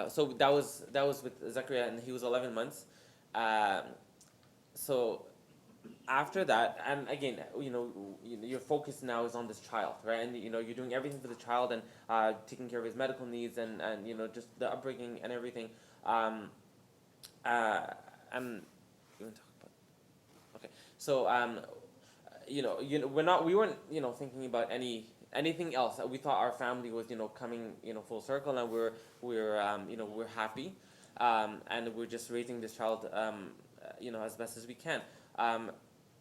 so that was with Zachariah, and he was 11 months. So after that, and again, your focus now is on this child, right? And you're doing everything for the child, and taking care of his medical needs, and just the upbringing and everything. And you want to talk about? Okay, so we weren't thinking about anything else. We thought our family was coming full circle, and we're happy, and we're just raising this child as best as we can.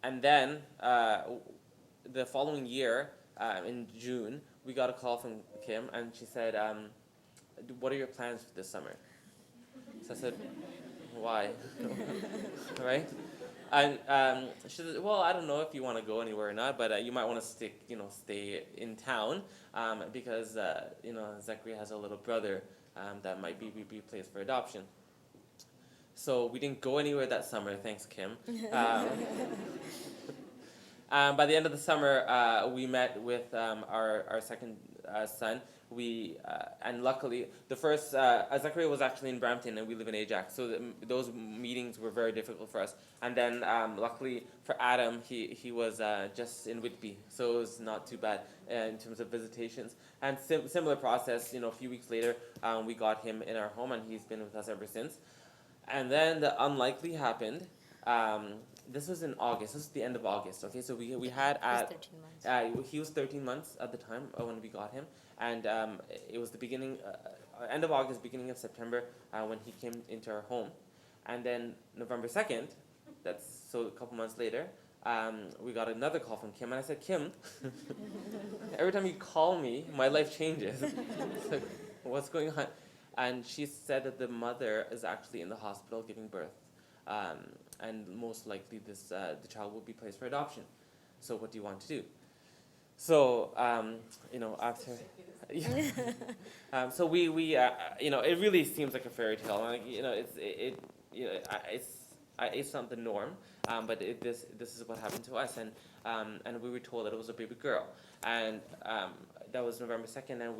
And then the following year, in June, we got a call from Kim, and she said, "What are your plans for this summer?" So I said, "Why?" Right? And she said, "Well, I don't know if you want to go anywhere or not, but you might want to stay in town, because Zachary has a little brother that might be placed for adoption." So we didn't go anywhere that summer, thanks Kim. By the end of the summer, we met with our second son. And luckily, the first, Zachary was actually in Brampton, and we live in Ajax, so those meetings were very difficult for us. And then luckily for Adam, he was just in Whitby, so it was not too bad in terms of visitations. And similar process, a few weeks later, we got him in our home, and he's been with us ever since. And then the unlikely happened. This was in August. This is the end of August. Okay, so we had at he was 13 months at the time when we got him, and it was the beginning, end of August, beginning of September when he came into our home, and then November 2nd, so a couple months later, we got another call from Kim, and I said, "Kim, every time you call me, my life changes. Like, what's going on?" And she said that the mother is actually in the hospital giving birth. And most likely the child will be placed for adoption. So what do you want to do? So after, so we it really seems like a fairy tale. Like, it's not the norm, but this is what happened to us, and we were told that it was a baby girl, and that was November 2nd, and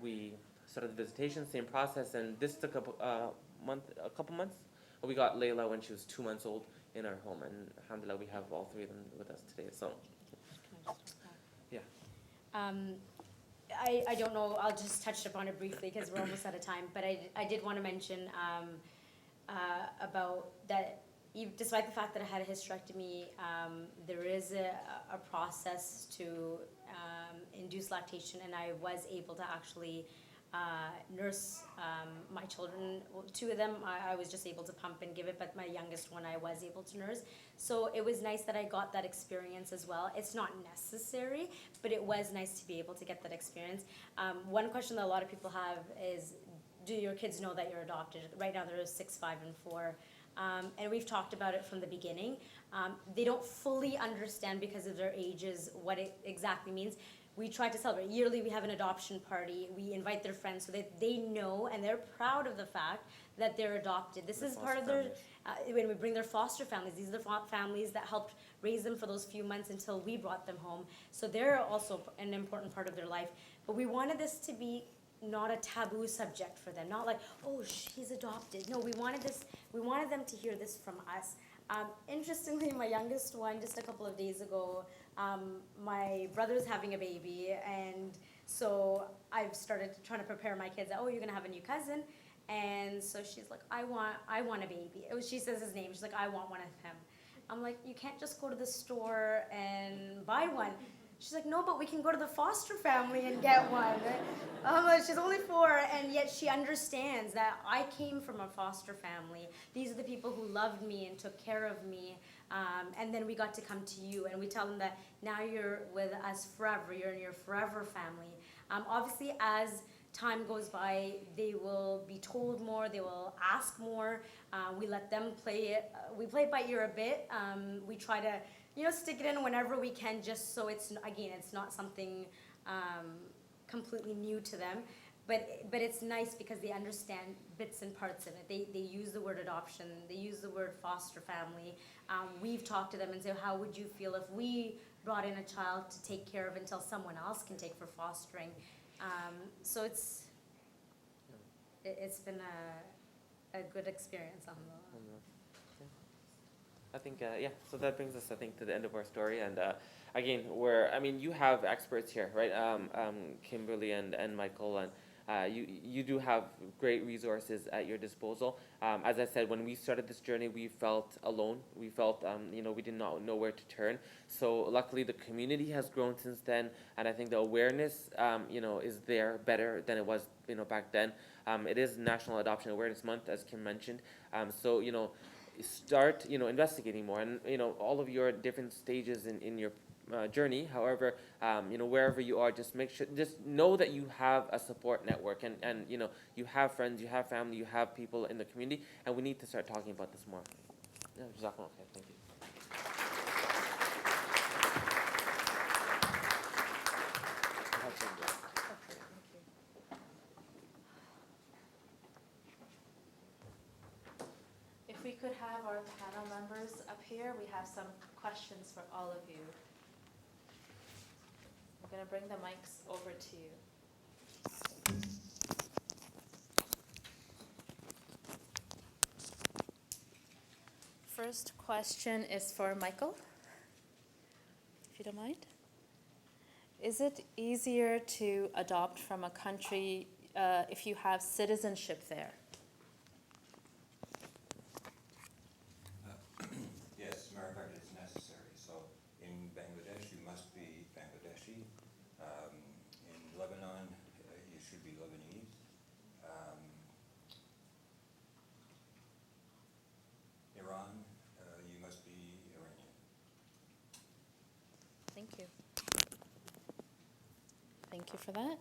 we started the visitation, same process, and this took a couple months. We got Layla when she was 2 months old in our home, and alhamdulillah, we have all three of them with us today. So, yeah. I don't know, I'll just touch upon it briefly because we're almost out of time, but I did want to mention about that, despite the fact that I had a hysterectomy, there is a process to induce lactation, and I was able to actually nurse my children. Well, two of them I was just able to pump and give it, but my youngest one I was able to nurse. So it was nice that I got that experience as well. It's not necessary, but it was nice to be able to get that experience. One question that a lot of people have is, do your kids know that you're adopted? Right now they're 6, 5, and 4. And we've talked about it from the beginning. They don't fully understand because of their ages what it exactly means. We try to celebrate. Yearly we have an adoption party. We invite their friends so that they know and they're proud of the fact that they're adopted. This is part of their, when we bring their foster families, these are the families that helped raise them for those few months until we brought them home. So they're also an important part of their life. But we wanted this to be not a taboo subject for them, not like, oh, she's adopted. No, we wanted them to hear this from us. Interestingly, my youngest one, just a couple of days ago, my brother's having a baby, and so I've started trying to prepare my kids. Oh, you're gonna have a new cousin, and so she's like, I want a baby. She says his name. She's like, I want one of him. I'm like, you can't just go to the store and buy one. She's like, no, but we can go to the foster family and get one. She's only 4, and yet she understands that I came from a foster family. These are the people who loved me and took care of me. And then we got to come to you, and we tell them that now you're with us forever. You're in your forever family. Obviously, as time goes by, they will be told more. They will ask more. We let them play it. We play it by ear a bit. We try to, stick it in whenever we can, just so it's not something completely new to them. But it's nice because they understand bits and parts of it. They use the word adoption. They use the word foster family. We've talked to them and said, how would you feel if we brought in a child to take care of until someone else can take for fostering? So it's been a good experience. I think, so that brings us, I think, to the end of our story. And again, you have experts here, right? Kimberly and Michael, you do have great resources at your disposal. As I said, when we started this journey, we felt alone. We felt, we did not know where to turn. So luckily, the community has grown since then, and I think the awareness, is there better than it was, back then. It is National Adoption Awareness Month, as Kim mentioned. So, start, investigating more, and all of your different stages in your journey. However, wherever you are, just know that you have a support network, and you have friends, you have family, you have people in the community, and we need to start talking about this more. Yeah, Jazakallah khair. Thank you. If we could have our panel members up here, we have some questions for all of you. I'm going to bring the mics over to you. First question is for Michael, if you don't mind. Is it easier to adopt from a country if you have citizenship there? Yes, matter of fact, it's necessary. So in Bangladesh, you must be Bangladeshi. In Lebanon, you should be Lebanese. Iran, you must be Iranian. Thank you. Thank you for that.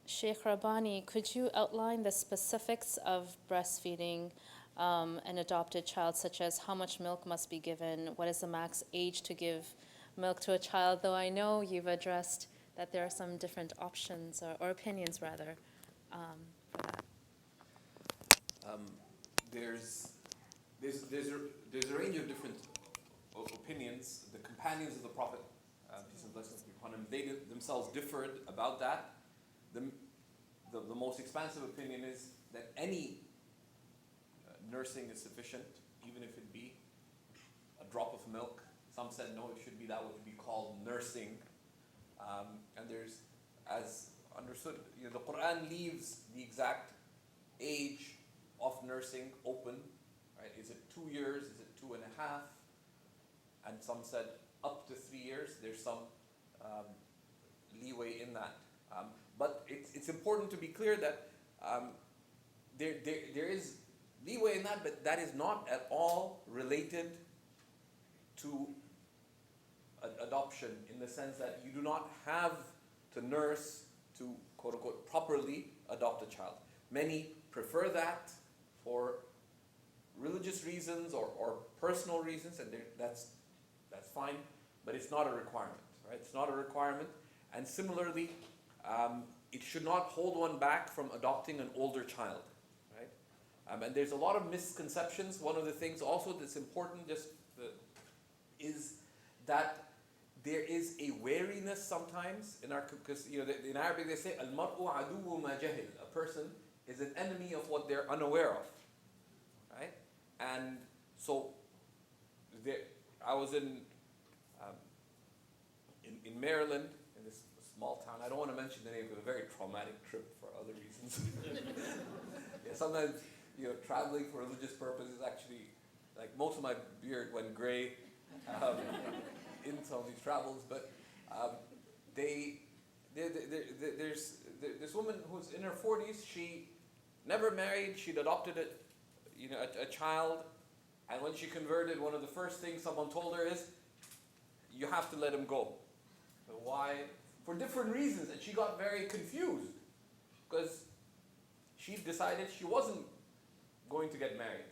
Shaykh Rabbani, could you outline the specifics of breastfeeding an adopted child, such as how much milk must be given, what is the max age to give milk to a child, though I know you've addressed that there are some different options, or opinions rather, for that. There's a range of different opinions. The companions of the Prophet, peace and blessings be upon him, they themselves differed about that. The most expansive opinion is that any nursing is sufficient, even if it be a drop of milk. Some said no, it should be that would be called nursing. And there's, as understood, the Quran leaves the exact age of nursing open. Right? Is it 2 years? Is it 2.5? And some said up to 3 years. There's some leeway in that. But it's important to be clear that there is leeway in that, but that is not at all related to adoption, in the sense that you do not have to nurse to, quote unquote, properly adopt a child. Many prefer that for religious reasons or personal reasons, and that's fine, but it's not a requirement, right? It's not a requirement, and similarly, it should not hold one back from adopting an older child, right? And there's a lot of misconceptions. One of the things also that's important is that there is a wariness sometimes in our, because in Arabic they say al-mar'u aduwwu ma jahil. A person is an enemy of what they're unaware of, right? And so I was in Maryland, in this small town. I don't want to mention the name, it was a very traumatic trip for other reasons. Yeah, sometimes traveling for religious purposes actually, like, most of my beard went gray in some of these travels, but there's this woman who's in her 40s. She never married. She'd adopted a child, and when she converted, one of the first things someone told her is, "You have to let him go." So why? For different reasons, and she got very confused because she decided she wasn't going to get married,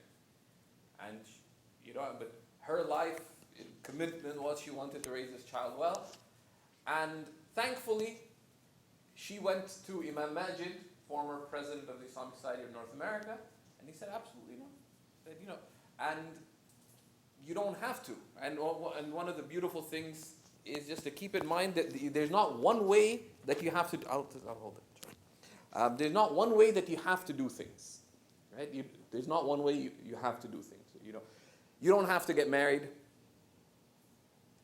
and but her life commitment was she wanted to raise this child well, and thankfully she went to Imam Majid, former president of the Islamic Society of North America, and he said absolutely no. He said, and you don't have to. And one of the beautiful things is just to keep in mind that there's not one way that you have to. I'll hold it. There's not one way that you have to do things, right? There's not one way you have to do things. You don't have to get married,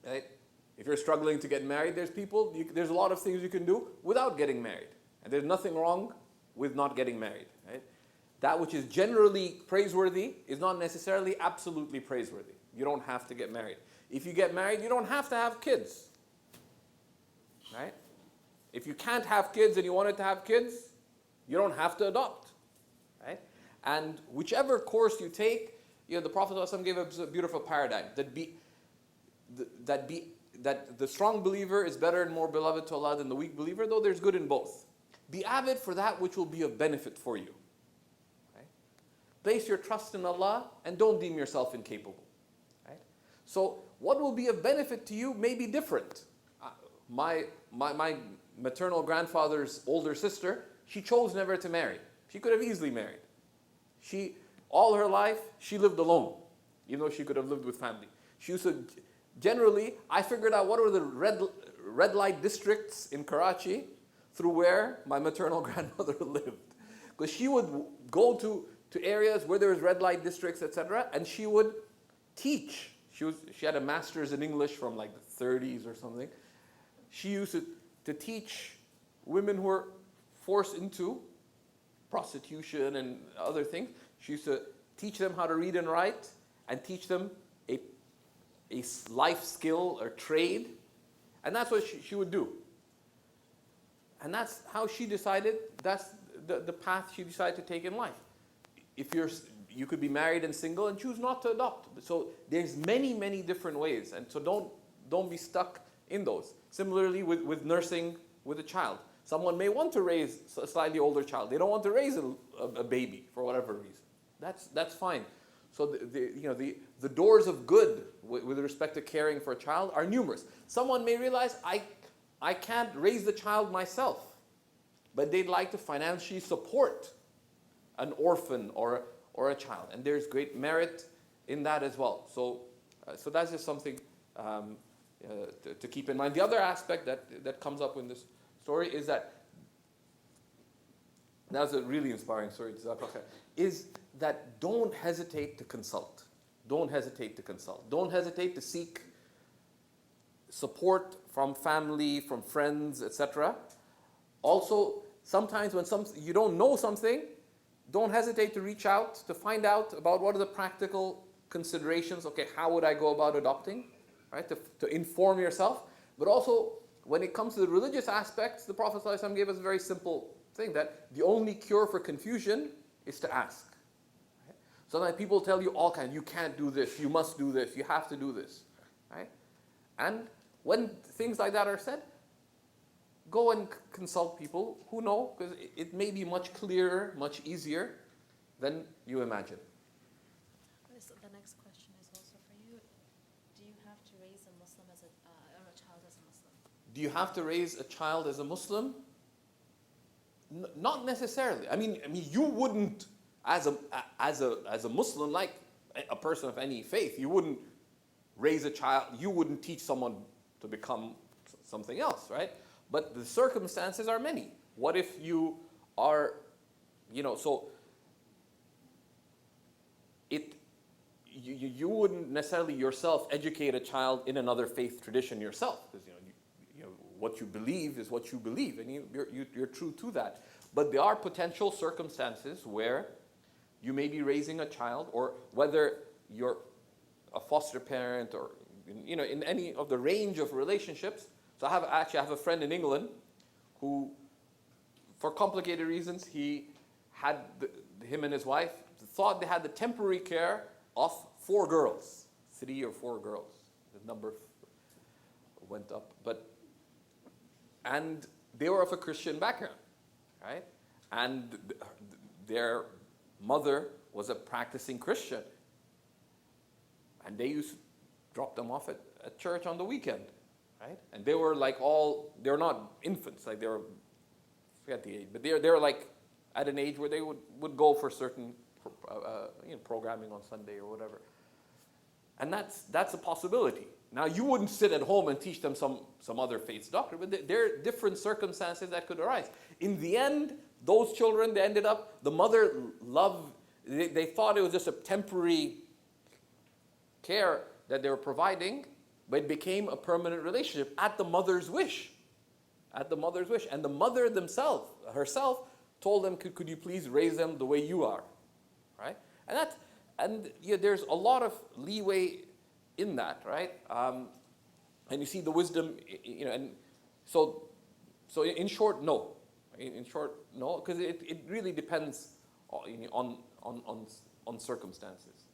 right? If you're struggling to get married, there's a lot of things you can do without getting married. And there's nothing wrong with not getting married, right? That which is generally praiseworthy is not necessarily absolutely praiseworthy. You don't have to get married. If you get married, you don't have to have kids, right? If you can't have kids and you wanted to have kids, you don't have to adopt, right? And whichever course you take, the Prophet ﷺ gave us a beautiful paradigm that the strong believer is better and more beloved to Allah than the weak believer, though there's good in both. Be avid for that which will be of benefit for you. Right? Place your trust in Allah and don't deem yourself incapable. Right? So what will be of benefit to you may be different. My maternal grandfather's older sister, she chose never to marry. She could have easily married. All her life, she lived alone, even though she could have lived with family. She used to, generally, I figured out what were the red light districts in Karachi through where my maternal grandmother lived. Because she would go to areas where there was red light districts, etc., and she would teach. She had a master's in English from like the 30s or something. She used to teach women who were forced into prostitution and other things. She used to teach them how to read and write and teach them a life skill or trade. And that's what she would do. And that's how she decided, that's the path she decided to take in life. You could be married and single and choose not to adopt. So there's many, many different ways. And so don't be stuck in those. Similarly with nursing with a child. Someone may want to raise a slightly older child. They don't want to raise a baby for whatever reason. That's fine. So the doors of good with respect to caring for a child are numerous. Someone may realize, I can't raise the child myself, but they'd like to financially support an orphan or a child. And there's great merit in that as well. So that's just something to keep in mind. The other aspect that comes up in this story is that's a really inspiring story, is that don't hesitate to consult. Don't hesitate to consult. Don't hesitate to seek support from family, from friends, etc. Also, sometimes when you don't know something, don't hesitate to reach out to find out about what are the practical considerations. Okay, how would I go about adopting? Right, to inform yourself. But also, when it comes to the religious aspects, the Prophet ﷺ gave us a very simple thing, that the only cure for confusion is to ask. Right? Sometimes people tell you all kinds, you can't do this, you must do this, you have to do this. Right? And when things like that are said, go and consult people who know, because it may be much clearer, much easier than you imagine. So the next question is also for you. Do you have to raise a Muslim or a child as a Muslim? Do you have to raise a child as a Muslim? Not necessarily. I mean, you wouldn't, as a Muslim, like a person of any faith, you wouldn't raise a child. You wouldn't teach someone to become something else, right? But the circumstances are many. What if you are, so you wouldn't necessarily yourself educate a child in another faith tradition yourself, because what you believe is what you believe, and you're true to that. But there are potential circumstances where you may be raising a child, or whether you're a foster parent, or in any of the range of relationships. So I have a friend in England who, for complicated reasons, him and his wife thought they had the temporary care of 4 girls, 3 or 4 girls. The number went up, and they were of a Christian background, right? And their mother was a practicing Christian, and they used to drop them off at church on the weekend, right? And they were they're not infants, like they were, I forget the age, but they're like at an age where they would go for certain programming on Sunday or whatever. And that's a possibility. Now, you wouldn't sit at home and teach them some other faith's doctrine, but there are different circumstances that could arise. In the end, those children, they ended up, the mother they thought it was just a temporary care that they were providing, but it became a permanent relationship at the mother's wish. At the mother's wish. And the mother herself told them, could you please raise them the way you are? Right? And there's a lot of leeway in that, right? And you see the wisdom, and so in short, no. In short, no, because it really depends on circumstances.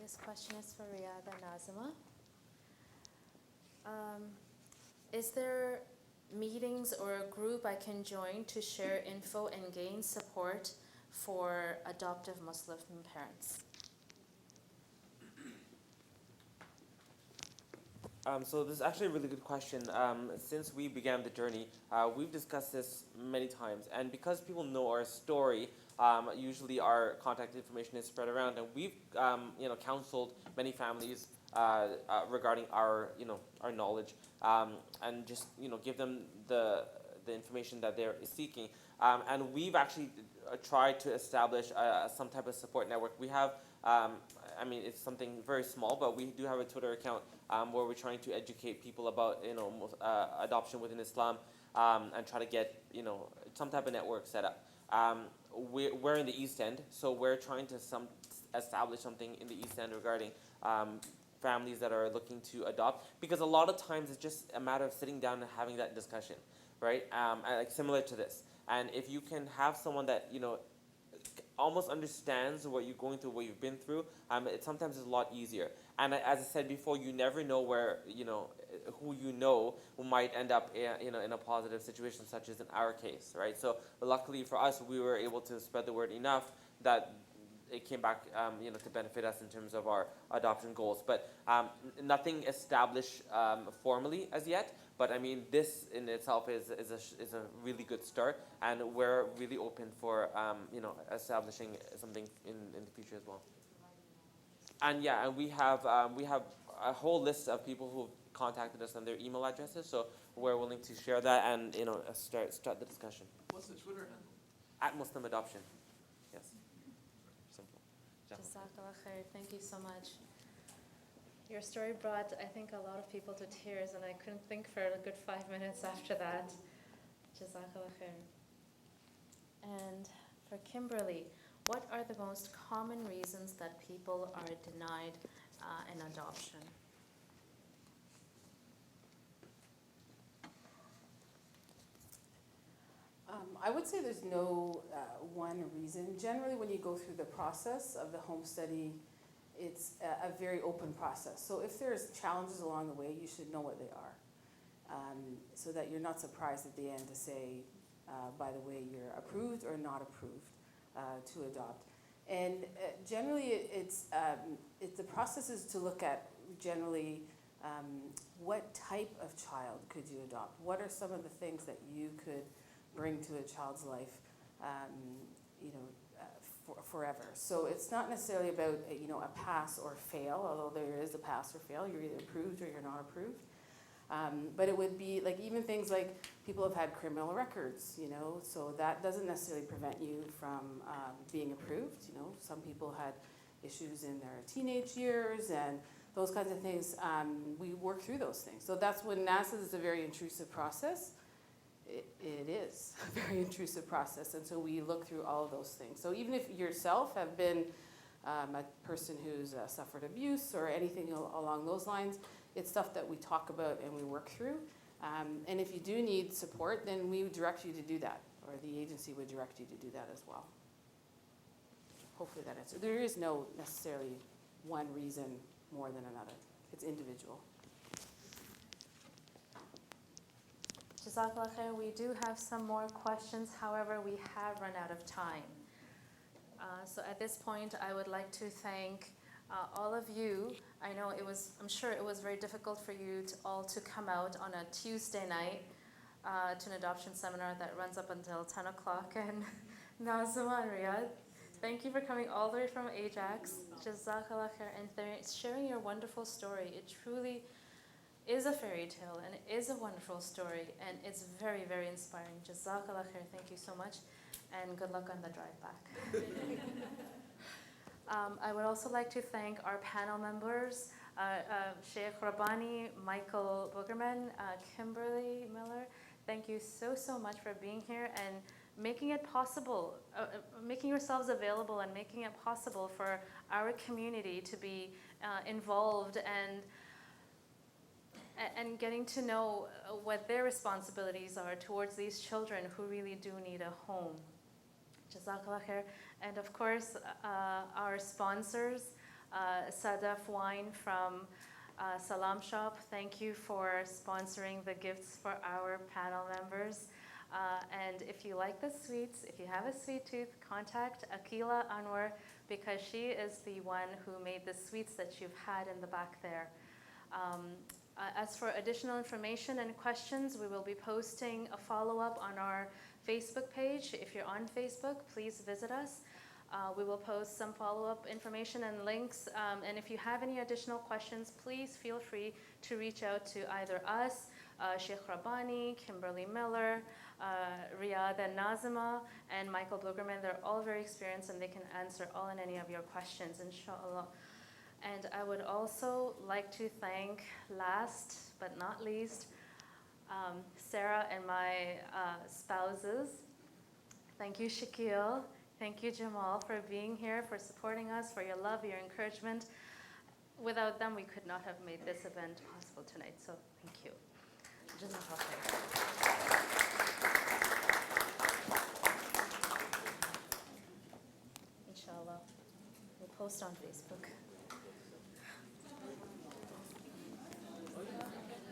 This question is for Riyad and Nazima. Is there meetings or a group I can join to share info and gain support for adoptive Muslim parents? So this is actually a really good question. Since we began the journey, we've discussed this many times, and because people know our story, usually our contact information is spread around, and we've counseled many families regarding our knowledge, and just give them the information that they're seeking, and we've actually tried to establish some type of support network. We have. It's something very small, but we do have a Twitter account where we're trying to educate people about adoption within Islam, and try to get some type of network set up. We're in the East End, so we're trying to establish something in the East End regarding families that are looking to adopt, because a lot of times it's just a matter of sitting down and having that discussion, right? Like similar to this, and if you can have someone that almost understands what you're going through, what you've been through, it sometimes is a lot easier. And as I said before, you never know where, who might end up in a positive situation, such as in our case, right? So luckily for us, we were able to spread the word enough that it came back, to benefit us in terms of our adoption goals. But nothing established formally as yet. But this in itself is a really good start, and we're really open for establishing something in the future as well. And we have a whole list of people who've contacted us and their email addresses, so we're willing to share that and start the discussion. What's the Twitter handle? @Muslim Adoption. Yes. Simple. Jazakallah khair. Thank you so much. Your story brought, I think, a lot of people to tears, and I couldn't think for a good 5 minutes after that. Jazakallah khair. And for Kimberly, what are the most common reasons that people are denied an adoption? I would say there's no one reason. Generally, when you go through the process of the home study, it's a very open process. So if there's challenges along the way, you should know what they are, so that you're not surprised at the end to say, by the way, you're approved or not approved to adopt. And generally, the process is to look at generally what type of child could you adopt? What are some of the things that you could bring to a child's life, forever. So it's not necessarily about a pass or fail, although there is a pass or fail. You're either approved or you're not approved. But it would be like even things like people have had criminal records, so that doesn't necessarily prevent you from being approved. Some people had issues in their teenage years and those kinds of things. We work through those things. So that's when NASA is a very intrusive process. It is a very intrusive process, and so we look through all of those things. So even if yourself have been a person who's suffered abuse or anything along those lines, it's stuff that we talk about and we work through. And if you do need support, then we would direct you to do that, or the agency would direct you to do that as well. Hopefully that answers. There is no necessarily one reason more than another. It's individual. Jazakallah khair. We do have some more questions, however, we have run out of time. So at this point, I would like to thank all of you. I'm sure it was very difficult for you all to come out on a Tuesday night to an adoption seminar that runs up until 10 o'clock. And Nazima and Riyad, thank you for coming all the way from Ajax. Jazakallah khair, and sharing your wonderful story. It truly is a fairy tale and it is a wonderful story and it's very, very inspiring. Jazakallah khair, thank you so much, and good luck on the drive back. I would also like to thank our panel members, Shaykh Rabbani, Michael Blugerman, Kimberly Miller. Thank you so much for being here and making it possible, making yourselves available and making it possible for our community to be involved and getting to know what their responsibilities are towards these children who really do need a home. Jazakallah khair. And of course, our sponsors, Sadaf Wine from Salam Shop, thank you for sponsoring the gifts for our panel members. And if you like the sweets, if you have a sweet tooth, contact Akila Anwar because she is the one who made the sweets that you've had in the back there. As for additional information and questions, we will be posting a follow-up on our Facebook page. If you're on Facebook, please visit us. We will post some follow-up information and links. And if you have any additional questions, please feel free to reach out to either us, Shaykh Rabbani, Kimberly Miller, Riyadh and Nazima, and Michael Blugerman. They're all very experienced and they can answer all and any of your questions, inshallah. And I would also like to thank, last but not least, Sarah and my spouses. Thank you, Shaquille. Thank you, Jamal, for being here, for supporting us, for your love, your encouragement. Without them, we could not have made this event possible tonight, so thank you. Jazakallah khair. Inshallah, we'll post on Facebook.